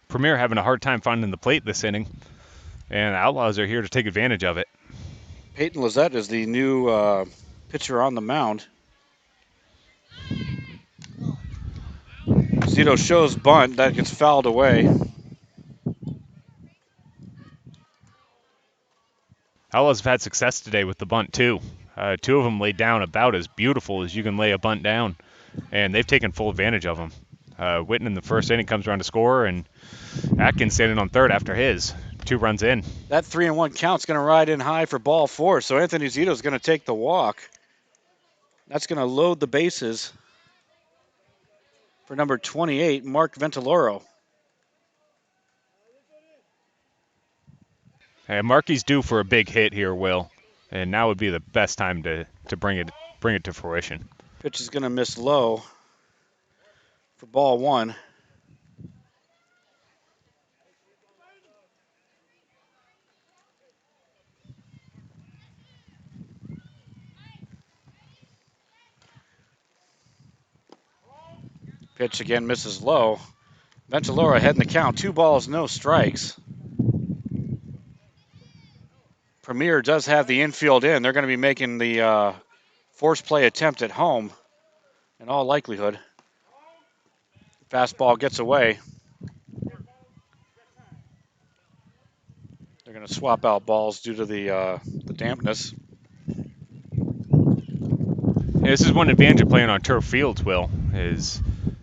Premier having a hard time finding the plate this inning, and the Outlaws are here to take advantage of it. Peyton Lizette is the new pitcher on the mound. Zito shows bunt. That gets fouled away. Outlaws have had success today with the bunt, too. Two of them laid down about as beautiful as you can lay a bunt down, and they've taken full advantage of them. Witten in the first inning comes around to score, and Atkins standing on third after his. 2 runs in. That 3-1 count's going to ride in high for ball 4, so Anthony Zito's going to take the walk. That's going to load the bases for number 28, Mark Ventiloro. Hey, Markey's due for a big hit here, Will, and now would be the best time to bring it to fruition. Pitch is going to miss low for ball 1. Pitch again misses low. Ventiloro ahead in the count. 2 balls, no strikes. Premier does have the infield in. They're going to be making the force play attempt at home in all likelihood. Fastball gets away. They're going to swap out balls due to the dampness. This is one advantage of playing on turf fields, Will, is,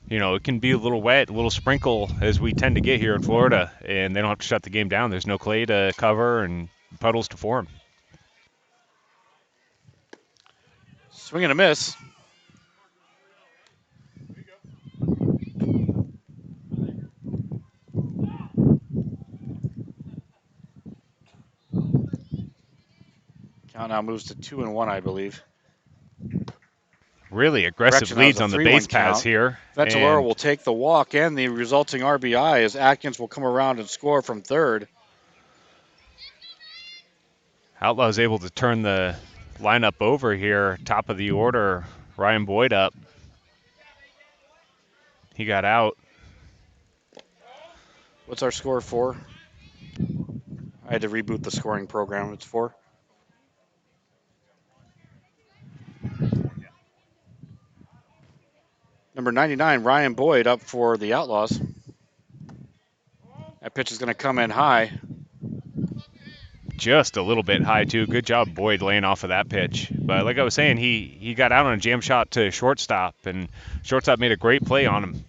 it can be a little wet, a little sprinkle, as we tend to get here in Florida, and they don't have to shut the game down. There's no clay to cover and puddles to form. Swing and a miss. Count now moves to 2-1, I believe. Really aggressive leads on the base paths here. Ventiloro will take the walk and the resulting RBI as Atkins will come around and score from third. Outlaws able to turn the lineup over here. Top of the order, Ryan Boyd up. He got out. What's our score for? I had to reboot the scoring program. It's 4. Number 99, Ryan Boyd up for the Outlaws. That pitch is going to come in high. Just a little bit high, too. Good job, Boyd, laying off of that pitch. But like I was saying, he got out on a jam shot to shortstop, and shortstop made a great play on him.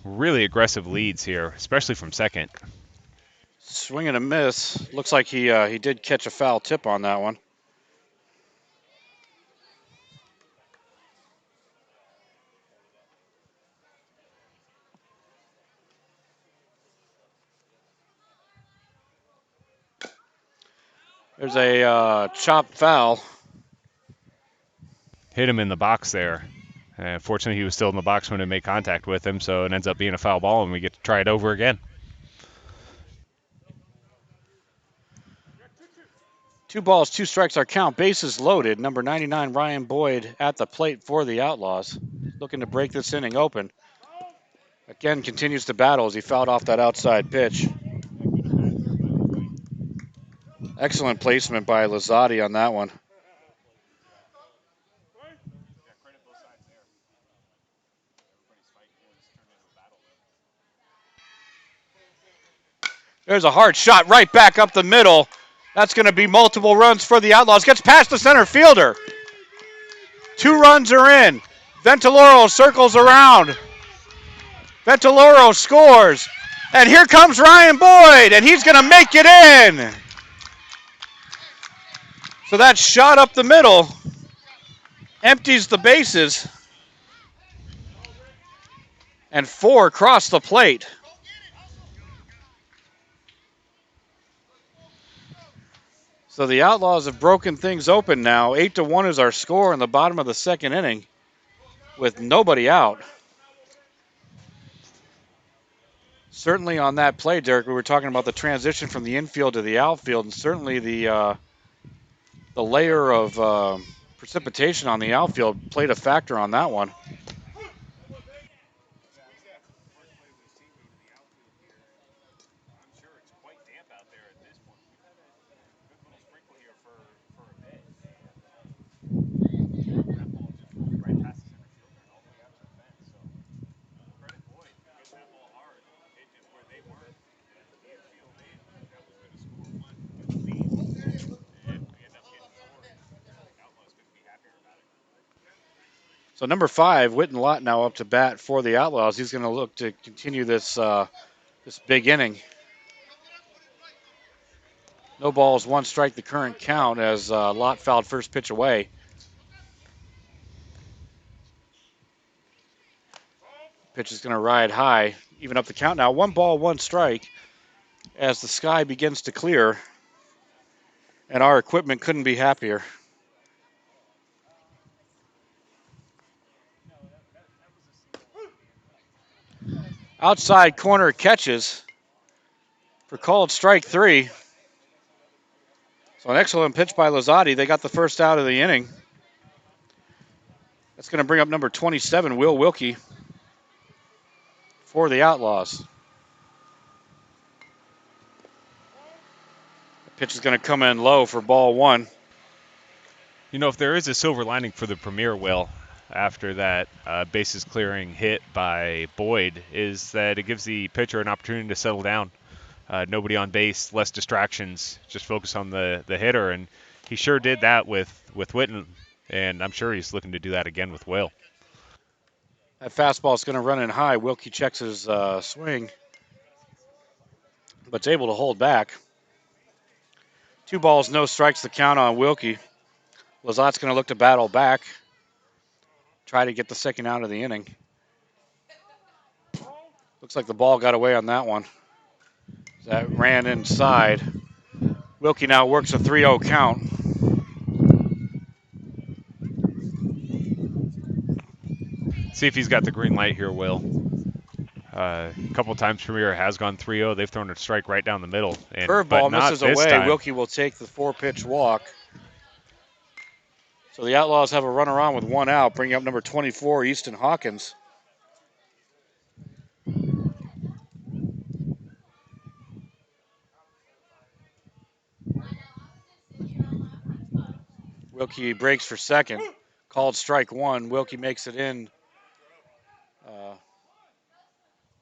Really aggressive leads here, especially from second. Swing and a miss. Looks like he did catch a foul tip on that one. There's a chopped foul. Hit him in the box there. Fortunately, he was still in the box when it made contact with him, so it ends up being a foul ball, and we get to try it over again. 2 balls, 2 strikes our count. Bases loaded. Number 99, Ryan Boyd at the plate for the Outlaws. Looking to break this inning open. Again, continues to battle as he fouled off that outside pitch. Excellent placement by Lazzotti on that one. There's a hard shot right back up the middle. That's going to be multiple runs for the Outlaws. Gets past the center fielder. 2 runs are in. Ventiloro circles around. Ventiloro scores. And here comes Ryan Boyd, and he's going to make it in. So that shot up the middle empties the bases. And 4 cross the plate. So the Outlaws have broken things open now. 8-1 is our score in the bottom of the second inning with nobody out. Certainly on that play, Derek, we were talking about the transition from the infield to the outfield, and certainly the layer of precipitation on the outfield played a factor on that one. So number 5, Witten Lott now up to bat for the Outlaws. He's going to look to continue this this big inning. No balls, 1 strike the current count as Lott fouled first pitch away. Pitch is going to ride high, even up the count now. 1 ball, 1 strike as the sky begins to clear, and our equipment couldn't be happier. Outside corner catches for called strike 3. So an excellent pitch by Lazzotti. They got the first out of the inning. That's going to bring up number 27, Will Wilkie, for the Outlaws. The pitch is going to come in low for ball 1. If there is a silver lining for the Premier, Will, after that bases clearing hit by Boyd, is that it gives the pitcher an opportunity to settle down. Nobody on base, less distractions, just focus on the hitter, and he sure did that with Witten And I'm sure he's looking to do that again with Will. That fastball is going to run in high. Wilkie checks his swing, but's able to hold back. 2 balls, no strikes the count on Wilkie. Lazat's going to look to battle back, try to get the second out of the inning. Looks like the ball got away on that one. That ran inside. Wilkie now works a 3-0 count. See if he's got the green light here, Will. A couple times Premier has gone 3-0. They've thrown a strike right down the middle. Curveball misses away. Time. Wilkie will take the 4-pitch walk. So the Outlaws have a runner on with 1 out, bringing up number 24, Easton Hawkins. Wilkie breaks for second. Called strike 1. Wilkie makes it in.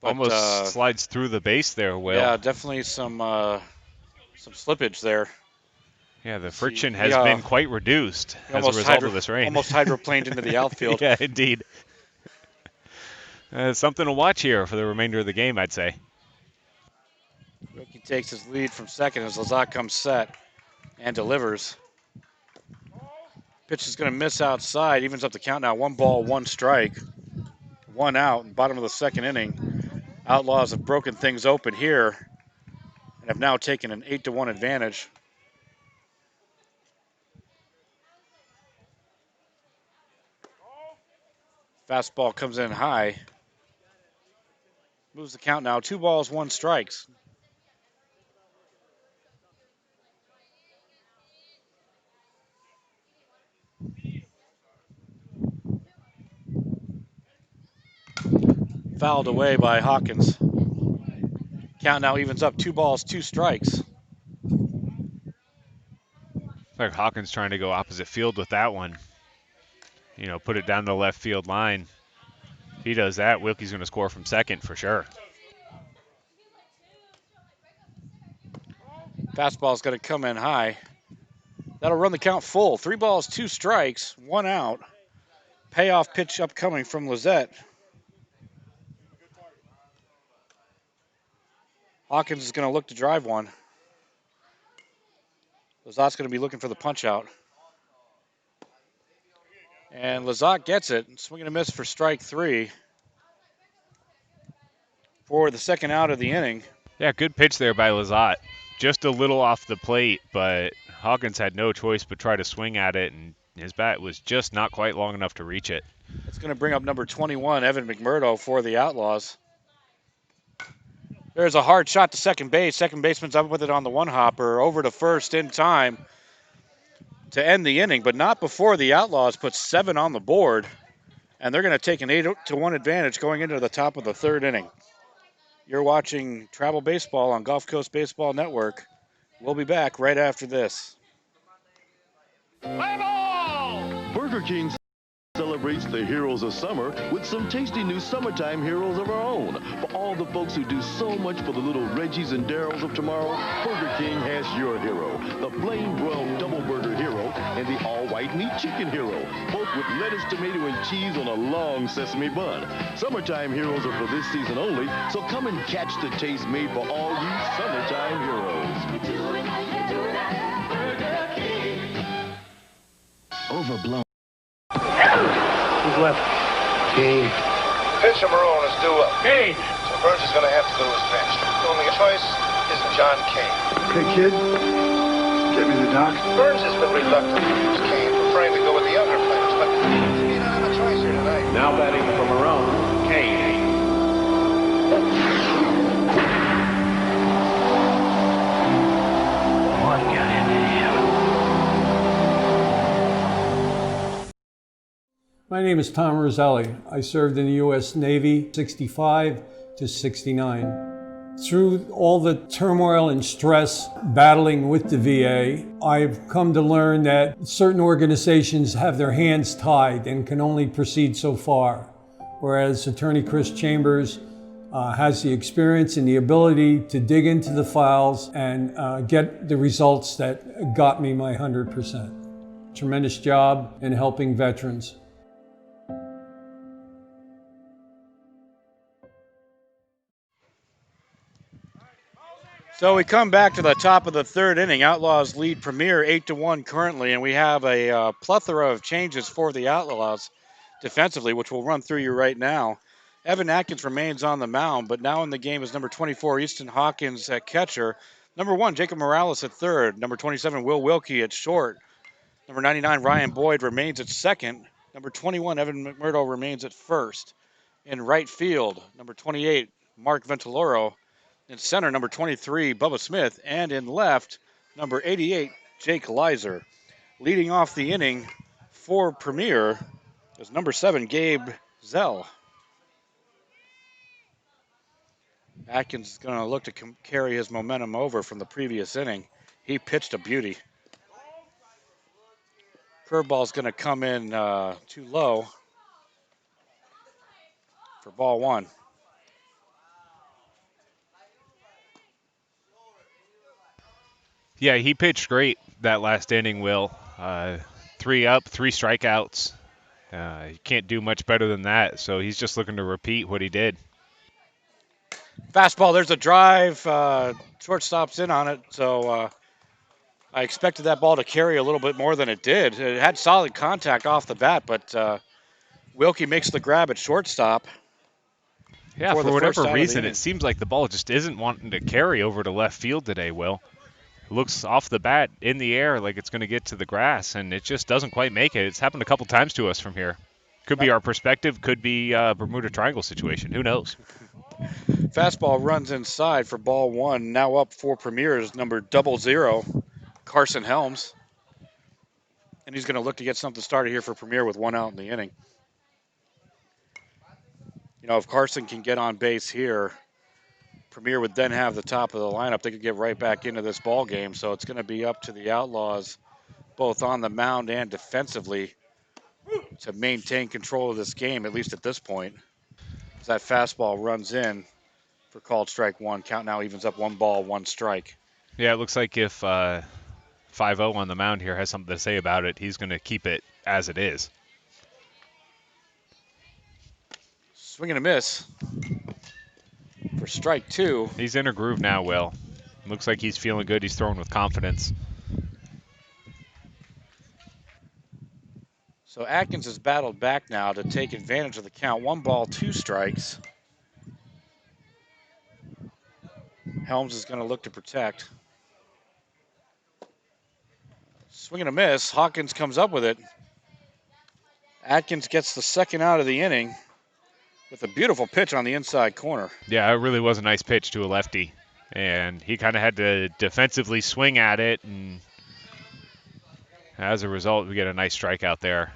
Almost slides through the base there, Will. Yeah, definitely some slippage there. Yeah, the friction has been quite reduced as a result of this rain. Almost hydroplaned into the outfield. Yeah, indeed. Something to watch here for the remainder of the game, I'd say. Wilkie takes his lead from second as Lazat comes set and delivers. Pitch is going to miss outside. Evens up the count now. 1 ball, 1 strike. 1 out, bottom of the second inning. Outlaws have broken things open here and have now taken an 8-1 advantage. Fastball comes in high. Moves the count now. 2 balls, 1 strikes. Fouled away by Hawkins. Count now evens up. 2 balls, 2 strikes. Like Hawkins trying to go opposite field with that one. You know, put it down the left field line. If he does that, Wilkie's going to score from second for sure. Fastball's going to come in high. That'll run the count full. 3 balls, 2 strikes, 1 out. Payoff pitch upcoming from Lizette. Hawkins is going to look to drive one. Lazat's going to be looking for the punch out. And Lazat gets it. Swing and a miss for strike 3 for the second out of the inning. Yeah, good pitch there by Lazat. Just a little off the plate, but Hawkins had no choice but try to swing at it, and his bat was just not quite long enough to reach it. It's going to bring up number 21, Evan McMurdo, for the Outlaws. There's a hard shot to second base. Second baseman's up with it on the one-hopper. Over to first in time to end the inning, but not before the Outlaws put 7 on the board, and they're going to take an 8-1 advantage going into the top of the 3rd inning. You're watching Travel Baseball on Gulf Coast Baseball Network. We'll be back right after this. Burger King celebrates the heroes of summer with some tasty new summertime heroes of our own. For all the folks who do so much for the little Reggies and Darryls of tomorrow, Burger King has your hero, the plain broiled double burger hero and the all-white meat chicken hero, both with lettuce, tomato, and cheese on a long sesame bun. Summertime heroes are for this season only, so come and catch the taste made for all you summertime heroes. Overblown. Who's left? Kane. Pitch and Marone is due up. Kane. So Burns is going to have to go to his bench. The only choice is John Kane. Hey, kid. Get me the doc. Burns has been reluctant to use Kane, preferring to go with the younger players, but he don't have a choice here tonight. Now batting for Marone, Kane. What got into him? My name is Tom Roselli. I served in the U.S. Navy 65 to 69. Through all the turmoil and stress battling with the VA, I've come to learn that certain organizations have their hands tied and can only proceed so far, whereas Attorney Chris Chambers has the experience and the ability to dig into the files and get the results that got me my 100%. tremendous job in helping veterans. So we come back to the top of the third inning. Outlaws lead Premier 8-1 currently, and we have a plethora of changes for the Outlaws defensively, which we'll run through you right now. Evan Atkins remains on the mound, but now in the game is number 24, Easton Hawkins at catcher. Number 1, Jacob Morales at third. Number 27, Will Wilkie at short. Number 99, Ryan Boyd remains at second. Number 21, Evan McMurdo remains at first. In right field, number 28, Mark Ventiloro. In center, number 23, Bubba Smith. And in left, number 88, Jake Leiser. Leading off the inning for Premier is number 7, Gabe Zell. Atkins is going to look to carry his momentum over from the previous inning. He pitched a beauty. Curveball's going to come in too low for ball 1. Yeah, he pitched great that last inning, Will. 3 up, 3 strikeouts. He can't do much better than that, so he's just looking to repeat what he did. Fastball, there's a drive. Shortstop's in on it, so I expected that ball to carry a little bit more than it did. It had solid contact off the bat, but Wilkie makes the grab at shortstop. Yeah, for whatever reason, it seems like the ball just isn't wanting to carry over to left field today, Will. It looks off the bat in the air like it's going to get to the grass, and it just doesn't quite make it. It's happened a couple times to us from here. Could be our perspective, could be a Bermuda Triangle situation. Who knows? Fastball runs inside for ball 1. Now up for Premier is number 00, Carson Helms. And he's going to look to get something started here for Premier with 1 out in the inning. You know, if Carson can get on base here, Premier would then have the top of the lineup. They could get right back into this ball game. So it's going to be up to the Outlaws, both on the mound and defensively, to maintain control of this game, at least at this point. As that fastball runs in for called strike 1. Count now evens up 1 ball, 1 strike. Yeah, it looks like if 5-0 on the mound here has something to say about it, he's going to keep it as it is. Swing and a miss for strike 2. He's in a groove now, Will. Looks like he's feeling good. He's throwing with confidence. So Atkins has battled back now to take advantage of the count. 1 ball, 2 strikes. Helms is going to look to protect. Swing and a miss. Hawkins comes up with it. Atkins gets the second out of the inning with a beautiful pitch on the inside corner. Yeah, it really was a nice pitch to a lefty. And he kind of had to defensively swing at it. And as a result, we get a nice strikeout there.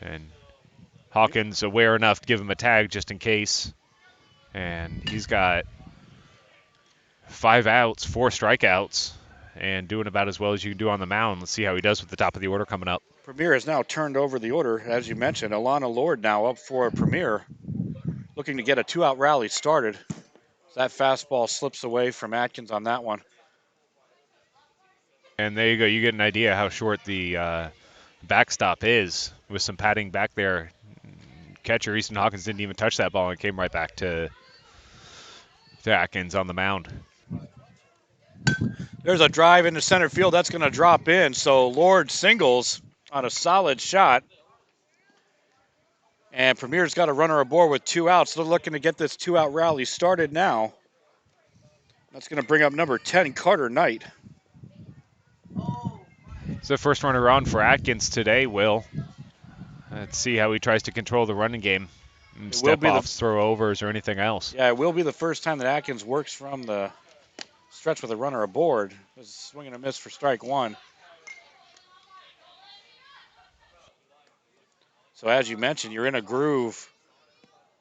And Hawkins aware enough to give him a tag just in case. And he's got 5 outs, 4 strikeouts, and doing about as well as you can do on the mound. Let's see how he does with the top of the order coming up. Premier has now turned over the order, as you mentioned. Alana Lord now up for Premier, looking to get a 2-out rally started. That fastball slips away from Atkins on that one. And there you go. You get an idea how short the backstop is with some padding back there. Catcher Easton Hawkins didn't even touch that ball and came right back to Atkins on the mound. There's a drive into center field. That's going to drop in. So Lord singles on a solid shot. And Premier's got a runner aboard with 2 outs. They're looking to get this 2-out rally started now. That's going to bring up number 10, Carter Knight. It's the first runner on for Atkins today, Will. Let's see how he tries to control the running game. Step-offs, throw-overs, or anything else. Yeah, it will be the first time that Atkins works from the stretch with a runner aboard. This is a swing and a miss for strike 1. So as you mentioned, you're in a groove,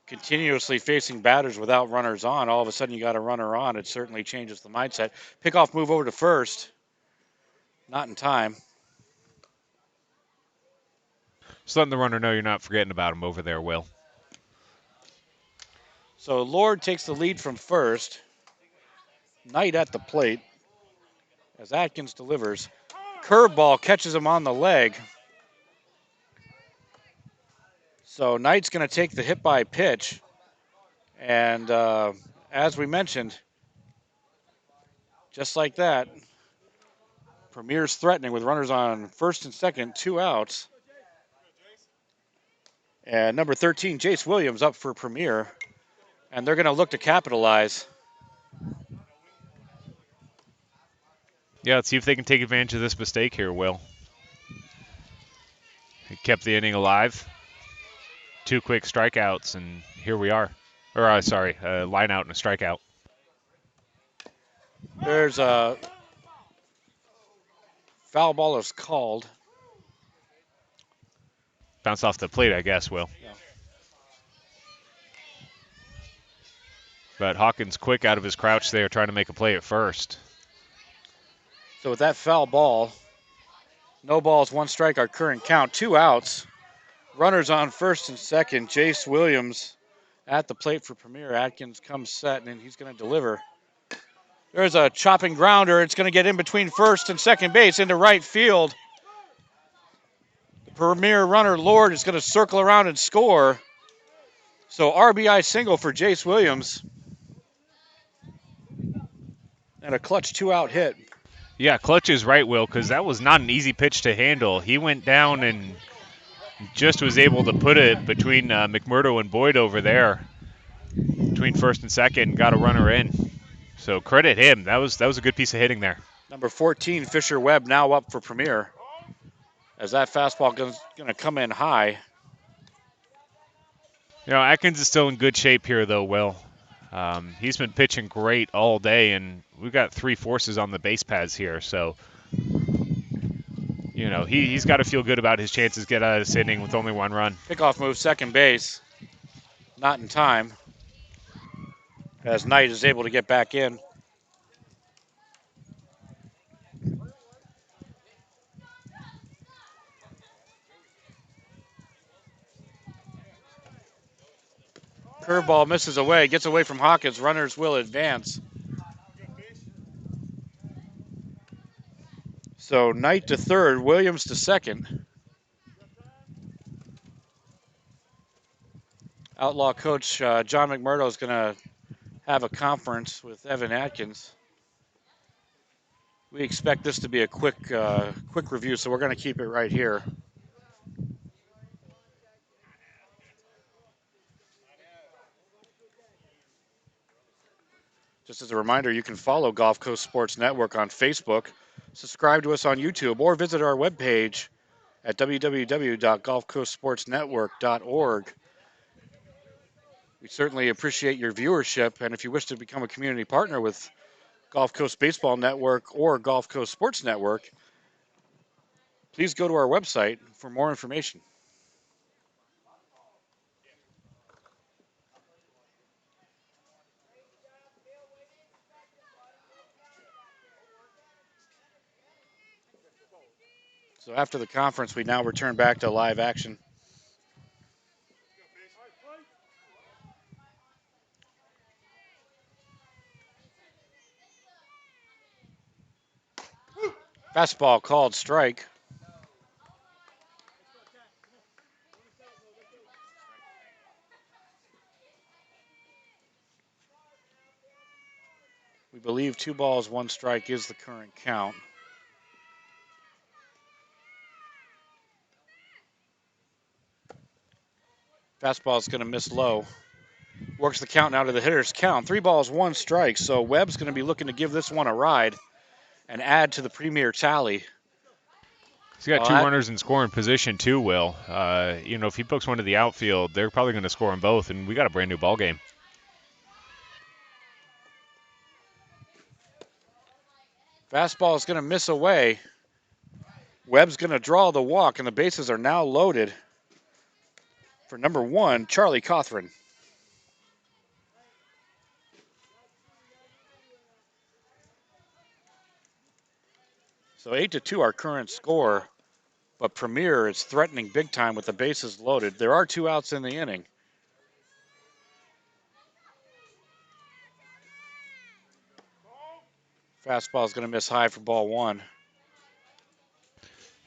continuously facing batters without runners on. All of a sudden you got a runner on. It certainly changes the mindset. Pickoff move over to first. Not in time. Just letting the runner know you're not forgetting about him over there, Will. So Lord takes the lead from first. Knight at the plate as Atkins delivers. Curveball catches him on the leg. So Knight's going to take the hit by pitch. And as we mentioned, just like that, Premier's threatening with runners on first and second, 2 outs. And number 13, Jace Williams, up for Premier. And they're going to look to capitalize. Yeah, let's see if they can take advantage of this mistake here, Will. He kept the inning alive. 2 quick strikeouts, and here we are. Or, sorry, a line out and a strikeout. There's a foul ball is called. Bounce off the plate, I guess, Will. Yeah. But Hawkins quick out of his crouch there, trying to make a play at first. So with that foul ball, no balls, 1 strike, our current count, 2 outs. Runners on first and second. Jace Williams at the plate for Premier. Atkins comes set, and he's going to deliver. There's a chopping grounder. It's going to get in between first and second base into right field. The Premier runner, Lord, is going to circle around and score. So RBI single for Jace Williams. And a clutch 2-out hit. Yeah, Clutch is right, Will, because that was not an easy pitch to handle. He went down and just was able to put it between McMurdo and Boyd over there, between first and second, got a runner in. So credit him. That was a good piece of hitting there. Number 14, Fisher Webb, now up for Premier. As that fastball going to come in high. You know, Atkins is still in good shape here, though, Will. He's been pitching great all day, and we've got 3 forces on the base paths here. So, you know, he's got to feel good about his chances to get out of this inning with only 1 run. Pickoff move, second base. Not in time. As Knight is able to get back in. Curveball misses away, gets away from Hawkins. Runners will advance. So Knight to third, Williams to second. Outlaw coach John McMurdo is going to have a conference with Evan Atkins. We expect this to be a quick review, so we're going to keep it right here. Just as a reminder, you can follow Gulf Coast Sports Network on Facebook, subscribe to us on YouTube, or visit our webpage at www.gulfcoastsportsnetwork.org. We certainly appreciate your viewership, and if you wish to become a community partner with Gulf Coast Baseball Network or Gulf Coast Sports Network, please go to our website for more information. So after the conference, we now return back to live action. Fastball called strike. We believe 2 balls, 1 strike is the current count. Fastball is going to miss low. Works the count now to the hitter's count. 3 balls, 1 strike. So Webb's going to be looking to give this one a ride and add to the Premier tally. He's got 2 runners in scoring position too, Will. You know, if he pokes one to the outfield, they're probably going to score them both, and we got a brand new ball game. Fastball is going to miss away. Webb's going to draw the walk, and the bases are now loaded for number 1, Charlie Cothran. So 8-2 our current score, but Premier is threatening big time with the bases loaded. There are 2 outs in the inning. Fastball is going to miss high for ball 1.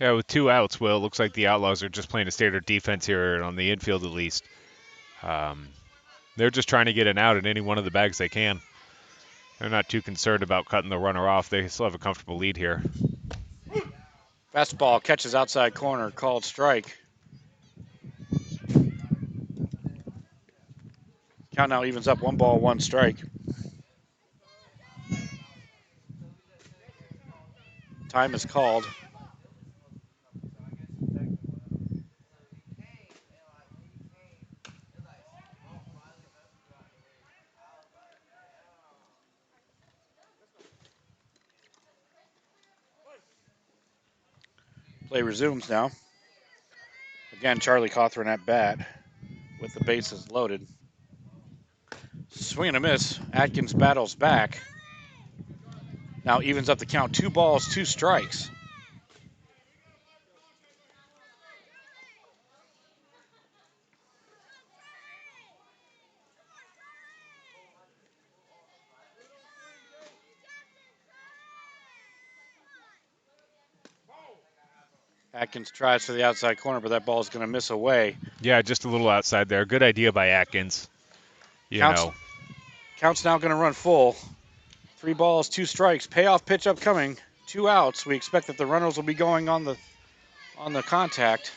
Yeah, with 2 outs, Will, it looks like the Outlaws are just playing a standard defense here on the infield at least. They're just trying to get an out in any one of the bags they can. They're not too concerned about cutting the runner off. They still have a comfortable lead here. Fastball catches outside corner, called strike. Count now evens up 1 ball, 1 strike. Time is called. Play resumes now. Again, Charlie Cawthorn at bat with the bases loaded. Swing and a miss. Atkins battles back. Now evens up the count. 2 balls, 2 strikes. Atkins tries for the outside corner, but that ball is going to miss away. Yeah, just a little outside there. Good idea by Atkins. Count's now going to run full. 3 balls, 2 strikes. Payoff pitch upcoming. 2 outs. We expect that the runners will be going on the contact.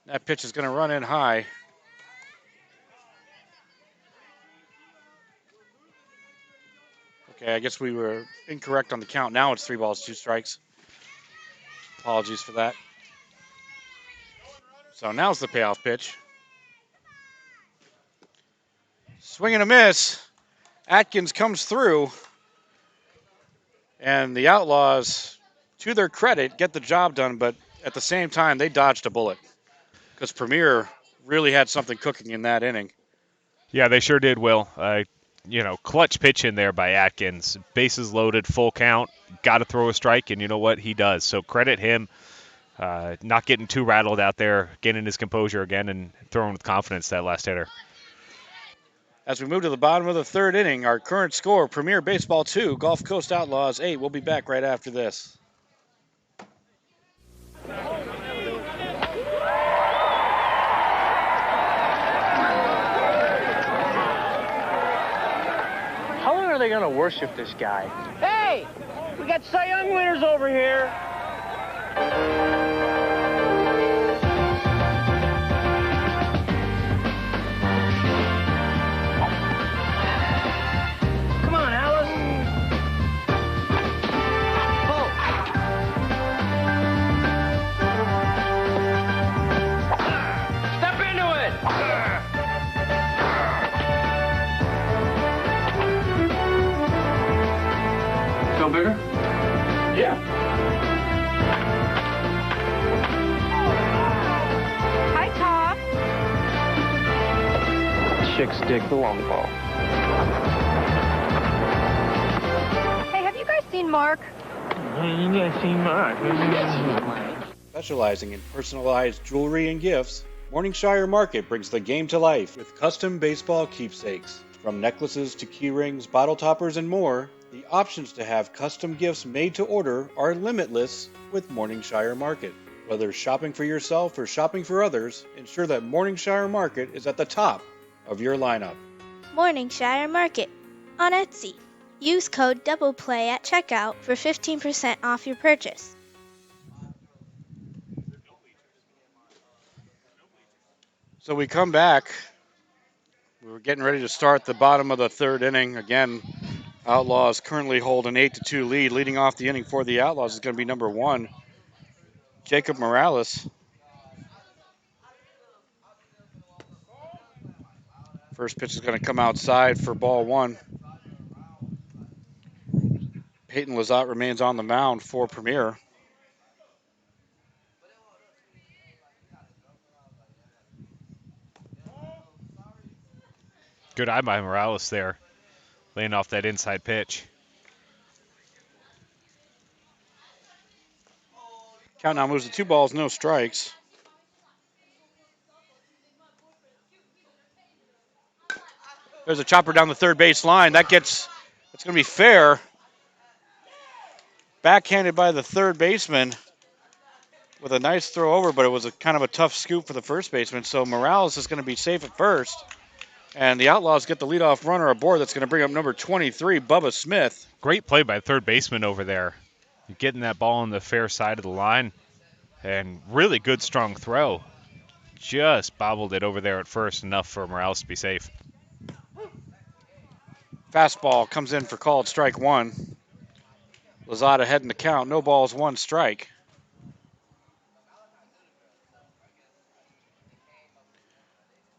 That pitch is going to run in high. Okay, I guess we were incorrect on the count. Now it's 3 balls, 2 strikes. Apologies for that. So now's the payoff pitch. Swing and a miss. Atkins comes through. And the Outlaws, to their credit, get the job done, but at the same time, they dodged a bullet. Because Premier really had something cooking in that inning. Yeah, they sure did, Will. Clutch pitch in there by Atkins. Bases loaded, full count. Got to throw a strike, and you know what? He does. So credit him. Not getting too rattled out there, getting his composure again, and throwing with confidence that last hitter. As we move to the bottom of the 3rd inning, our current score, Premier Baseball 2, Gulf Coast Outlaws 8. We'll be back right after this. How long are they going to worship this guy? Hey! We got Cy Young winners over here. Come on, Alice. Step into it. Feel bigger? Yeah. Hi, Top. Chicks dig the long ball. Hey, have you guys seen Mark? You guys seen Mark? Specializing in personalized jewelry and gifts, Morningshire Market brings the game to life with custom baseball keepsakes. From necklaces to key rings, bottle toppers, and more, the options to have custom gifts made to order are limitless with Morningshire Market. Whether shopping for yourself or shopping for others, ensure that Morningshire Market is at the top of your lineup. Morningshire Market on Etsy. Use code DOUBLEPLAY at checkout for 15% off your purchase. So we come back. We were getting ready to start the bottom of the 3rd inning. Again, Outlaws currently hold an 8-2 lead. Leading off the inning for the Outlaws is going to be number 1, Jacob Morales. First pitch is going to come outside for ball 1. Peyton Lizotte remains on the mound for Premier. Good eye by Morales there, laying off that inside pitch. Count now moves to 2 balls, no strikes. There's a chopper down the third base line. That's going to be fair. backhanded by the third baseman with a nice throw over, but it was a kind of a tough scoop for the first baseman. So Morales is going to be safe at first. And the Outlaws get the leadoff runner aboard. That's going to bring up number 23, Bubba Smith. Great play by the third baseman over there. Getting that ball on the fair side of the line. And really good, strong throw. Just bobbled it over there at first, enough for Morales to be safe. Fastball comes in for called strike one. Lozada heading the count. No balls, one strike.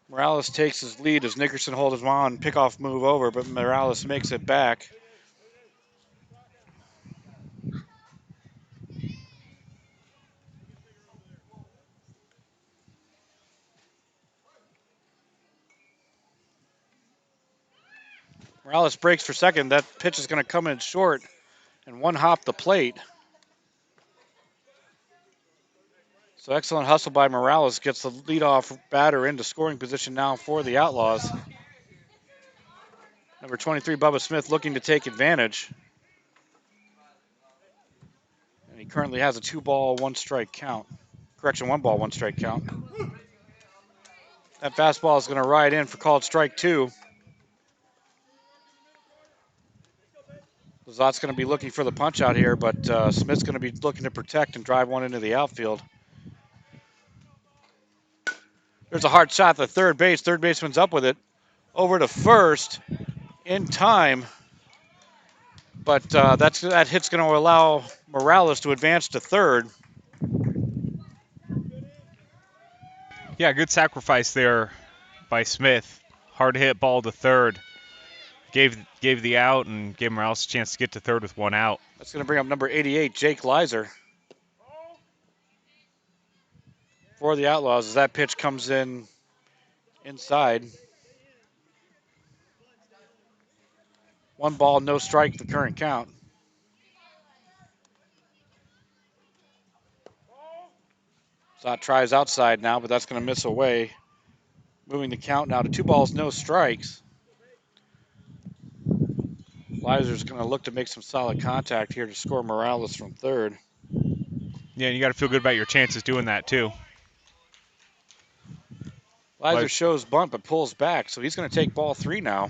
Morales takes his lead as Nickerson holds him on. Pickoff move over, but Morales makes it back. Morales breaks for second. That pitch is going to come in short and one hop the plate. So excellent hustle by Morales. Gets the leadoff batter into scoring position now for the Outlaws. Number 23, Bubba Smith, looking to take advantage. And he currently has a 2-ball, 1-strike count. Correction, 1-ball, 1-strike count. That fastball is going to ride in for called strike two. Lazat's going to be looking for the punch out here, but Smith's going to be looking to protect and drive one into the outfield. There's a hard shot at the third base. Third baseman's up with it. Over to first in time. But that hit's going to allow Morales to advance to third. Yeah, good sacrifice there by Smith. Hard hit ball to third. Gave the out and gave Morales a chance to get to third with one out. That's going to bring up number 88, Jake Leiser, for the Outlaws as that pitch comes in inside. 1 ball, no strike, the current count. Zot tries outside now, but that's going to miss away. Moving the count now to 2 balls, no strikes. Leiser's going to look to make some solid contact here to score Morales from third. Yeah, and you got to feel good about your chances doing that too. Leiser shows bunt but pulls back, so he's going to take ball 3 now.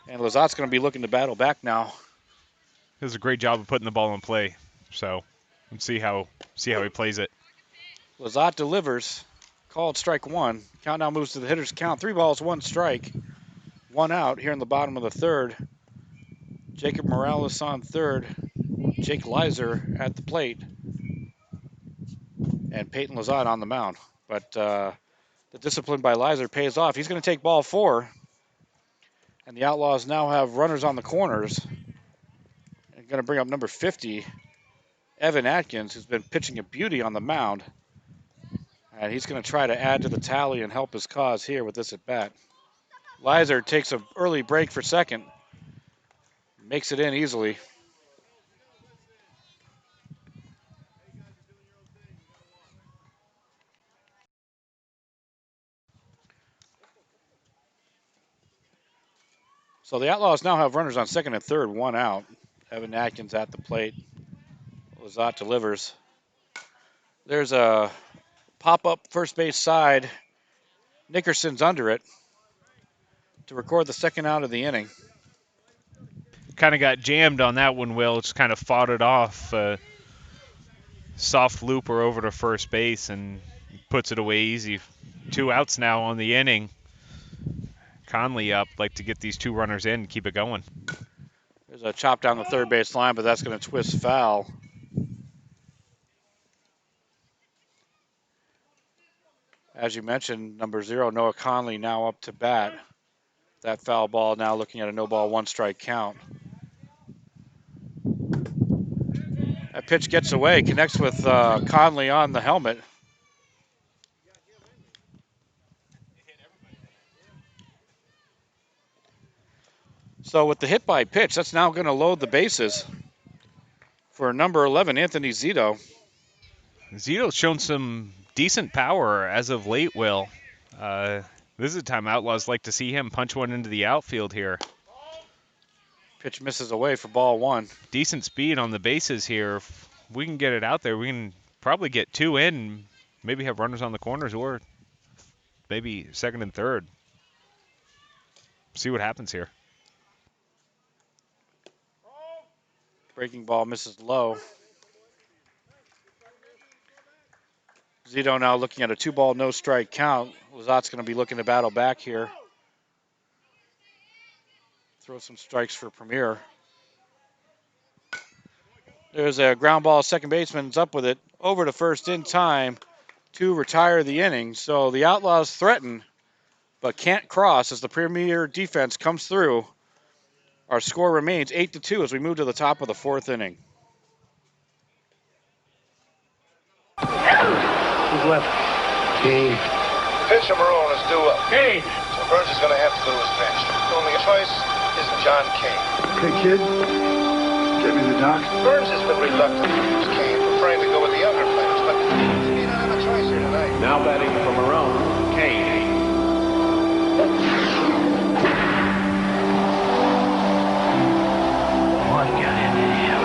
And Lazat's going to be looking to battle back now. He does a great job of putting the ball in play. So let's see how he plays it. Lazat delivers. Called strike 1. Count now moves to the hitter's count. 3 balls, 1 strike. 1 out here in the bottom of the third. Jacob Morales on third. Jake Leiser at the plate. And Peyton Lazat on the mound. But the discipline by Leiser pays off. He's going to take ball 4. And the Outlaws now have runners on the corners. And going to bring up number 50, Evan Atkins, who's been pitching a beauty on the mound. And he's going to try to add to the tally and help his cause here with this at bat. Leiser takes an early break for second. Makes it in easily. So the Outlaws now have runners on second and third, 1 out. Evan Atkins at the plate. Lazat delivers. There's a pop-up first base side. Nickerson's under it to record the second out of the inning. Kind of got jammed on that one, Will. Just kind of fought it off. Soft looper over to first base and puts it away easy. 2 outs now on the inning. Conley up, like to get these 2 runners in and keep it going. There's a chop down the third base line, but that's going to twist foul. As you mentioned, number 0, Noah Conley, now up to bat. That foul ball now looking at a no ball, 1-strike count. That pitch gets away, connects with Conley on the helmet. So with the hit by pitch, that's now going to load the bases for number 11, Anthony Zito. Zito's shown some decent power as of late, Will. This is a time Outlaws like to see him punch one into the outfield here. Pitch misses away for ball one. Decent speed on the bases here. If we can get it out there, we can probably get 2 in, maybe have runners on the corners or maybe second and third. See what happens here. Breaking ball misses low. Zito now looking at a 2-ball, no strike count. Lazat's going to be looking to battle back here. Throw some strikes for Premier. There's a ground ball. Second baseman's up with it. Over to first in time to retire the inning. So the Outlaws threaten, but can't cross as the Premier defense comes through. Our score remains 8-2 as we move to the top of the fourth inning. Who's left? Kane. Pitcher Marone is due up. Kane. So Burns is going to have to go to his bench. The only choice is John Kane. Okay, kid. Get me the doc. Burns has been reluctant to use Kane, preferring to go with the younger players, but you don't have a choice here tonight. Now batting for Marone, Kane. What got in here?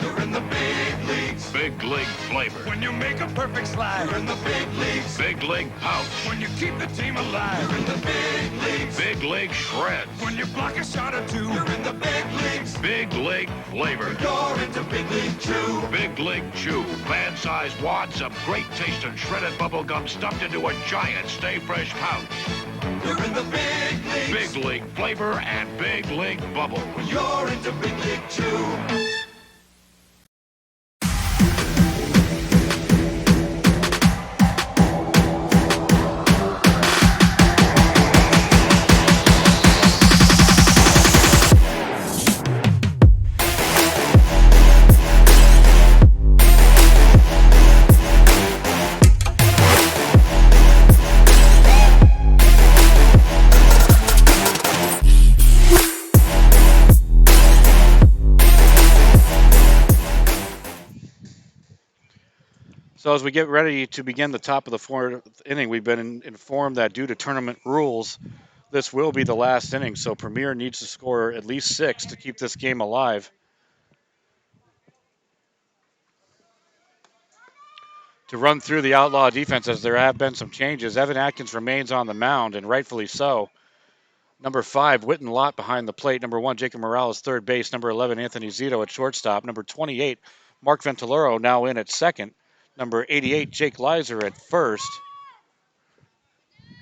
You're in the big leagues. Big league flavor. When you make a perfect slide. You're in the big leagues. Big league pout. When you keep the team alive. You're in the big leagues. Big league shreds. When you block a shot or two. You're in the big leagues. Big league flavor. You're into big league chew. Big league chew. Fan-sized wads of great taste and shredded bubble gum stuffed into a giant Stay Fresh pouch. You're in the big leagues. Big league flavor and big league bubble. You're into big league chew. So as we get ready to begin the top of the fourth inning, we've been informed that due to tournament rules, this will be the last inning. So Premier needs to score at least 6 to keep this game alive. To run through the Outlaw defense, as there have been some changes, Evan Atkins remains on the mound, and rightfully so. Number 5, Witten Lott behind the plate. Number 1, Jacob Morales, third base. Number 11, Anthony Zito at shortstop. Number 28, Mark Ventilero now in at second. Number 88, Jake Leiser at first.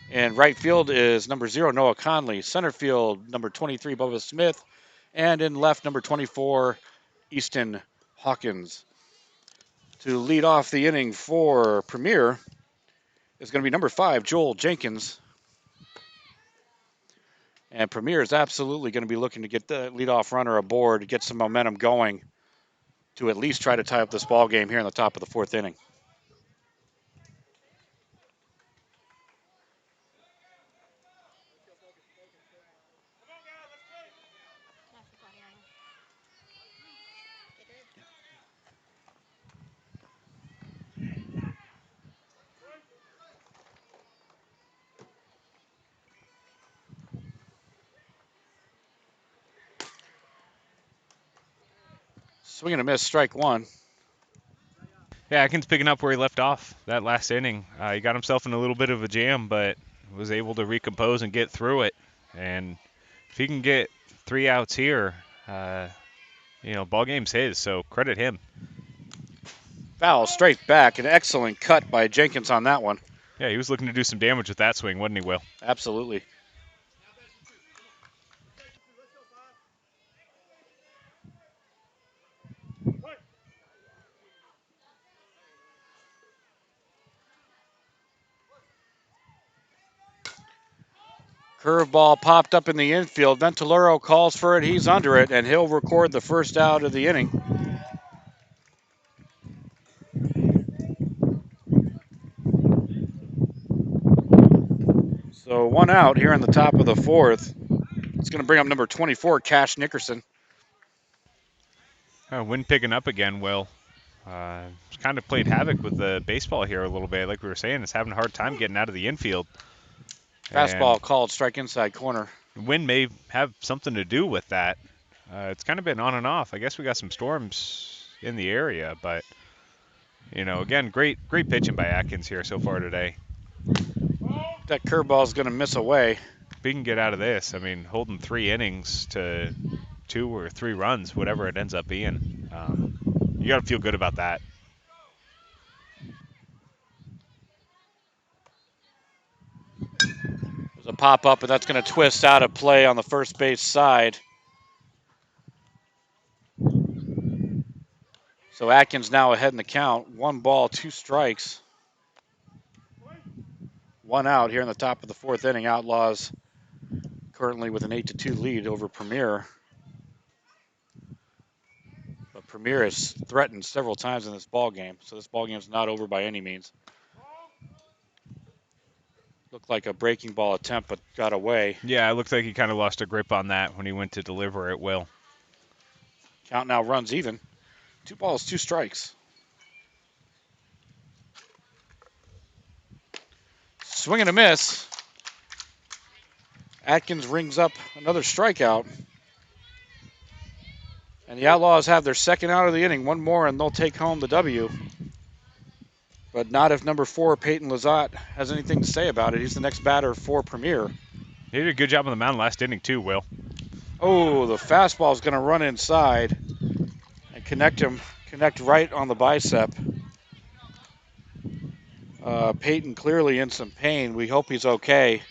And right field is number 0, Noah Conley. Center field, number 23, Bubba Smith. And in left, number 24, Easton Hawkins. To lead off the inning for Premier is going to be number 5, Joel Jenkins. And Premier is absolutely going to be looking to get the leadoff runner aboard, to get some momentum going, to at least try to tie up this ball game here in the top of the fourth inning. Swing and a miss, strike one. Yeah, Atkins picking up where he left off that last inning. He got himself in a little bit of a jam, but was able to recompose and get through it. And if he can get 3 outs here, ball game's his, so credit him. Foul straight back, an excellent cut by Jenkins on that one. Yeah, he was looking to do some damage with that swing, wasn't he, Will? Absolutely. Curveball popped up in the infield. Ventilero calls for it. He's under it, and he'll record the first out of the inning. So 1 out here in the top of the fourth. It's going to bring up number 24, Cash Nickerson. Wind picking up again, Will. Kind of played havoc with the baseball here a little bit. Like we were saying, it's having a hard time getting out of the infield. Fastball called, strike inside corner. Wind may have something to do with that. It's kind of been on and off. I guess we got some storms in the area, but again, great pitching by Atkins here so far today. That curveball's going to miss away. If he can get out of this, holding 3 innings to 2 or 3 runs, whatever it ends up being, you got to feel good about that. There's a pop up, and that's going to twist out of play on the first base side. So Atkins now ahead in the count. 1 ball, 2 strikes. 1 out here in the top of the 4th inning. Outlaws currently with an 8-2 lead over Premier. But Premier has threatened several times in this ball game, so this ball game is not over by any means. Looked like a breaking ball attempt, but got away. Yeah, it looks like he kind of lost a grip on that when he went to deliver it, Will. Count now runs even. 2 balls, 2 strikes. Swing and a miss. Atkins rings up another strikeout. And the Outlaws have their 2nd out of the inning. 1 more, and they'll take home the W. But not if number 4, Peyton Lizotte, has anything to say about it. He's the next batter for Premier. He did a good job on the mound last inning, too, Will. Oh, the fastball is going to run inside and connect right on the bicep. Peyton clearly in some pain. We hope he's okay.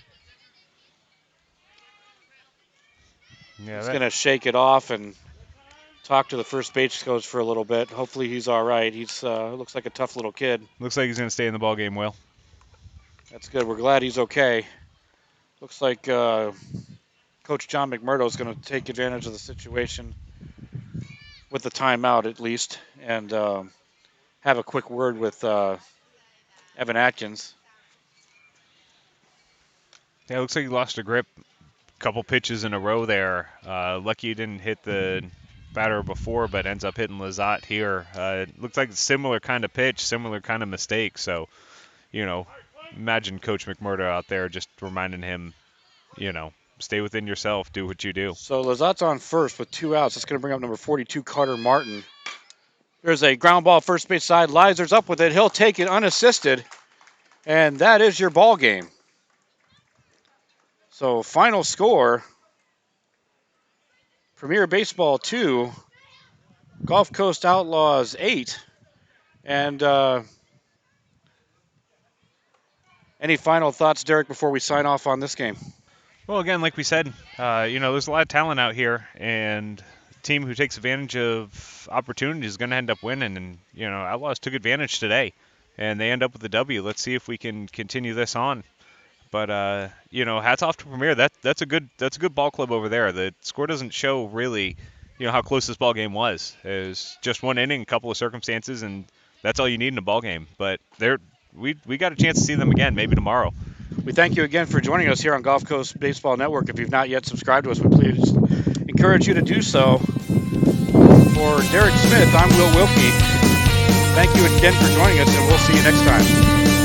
Yeah, he's going to shake it off and talk to the first base coach for a little bit. Hopefully he's all right. He's looks like a tough little kid. Looks like he's going to stay in the ball game, Will. That's good. We're glad he's okay. Looks like Coach John McMurdo is going to take advantage of the situation with the timeout at least and have a quick word with Evan Atkins. Yeah, it looks like he lost a grip. Couple pitches in a row there. Lucky he didn't hit the batter before, but ends up hitting Lizotte here. It looks like a similar kind of pitch, similar kind of mistake. So, imagine Coach McMurdo out there just reminding him, stay within yourself, do what you do. So Lizotte's on first with 2 outs. That's going to bring up number 42, Carter Martin. There's a ground ball first base side. Leiser's up with it. He'll take it unassisted, and that is your ball game. So final score, Premier Baseball 2, Gulf Coast Outlaws 8. And any final thoughts, Derek, before we sign off on this game? Well, again, like we said, there's a lot of talent out here, and a team who takes advantage of opportunities is going to end up winning. And, Outlaws took advantage today, and they end up with the W. Let's see if we can continue this on. But hats off to Premier. That's a good ball club over there. The score doesn't show really, how close this ball game was. It was just 1 inning, a couple of circumstances, and that's all you need in a ball game. But we got a chance to see them again, maybe tomorrow. We thank you again for joining us here on Gulf Coast Baseball Network. If you've not yet subscribed to us, we please encourage you to do so. For Derek Smith, I'm Will Wilkie. Thank you again for joining us, and we'll see you next time.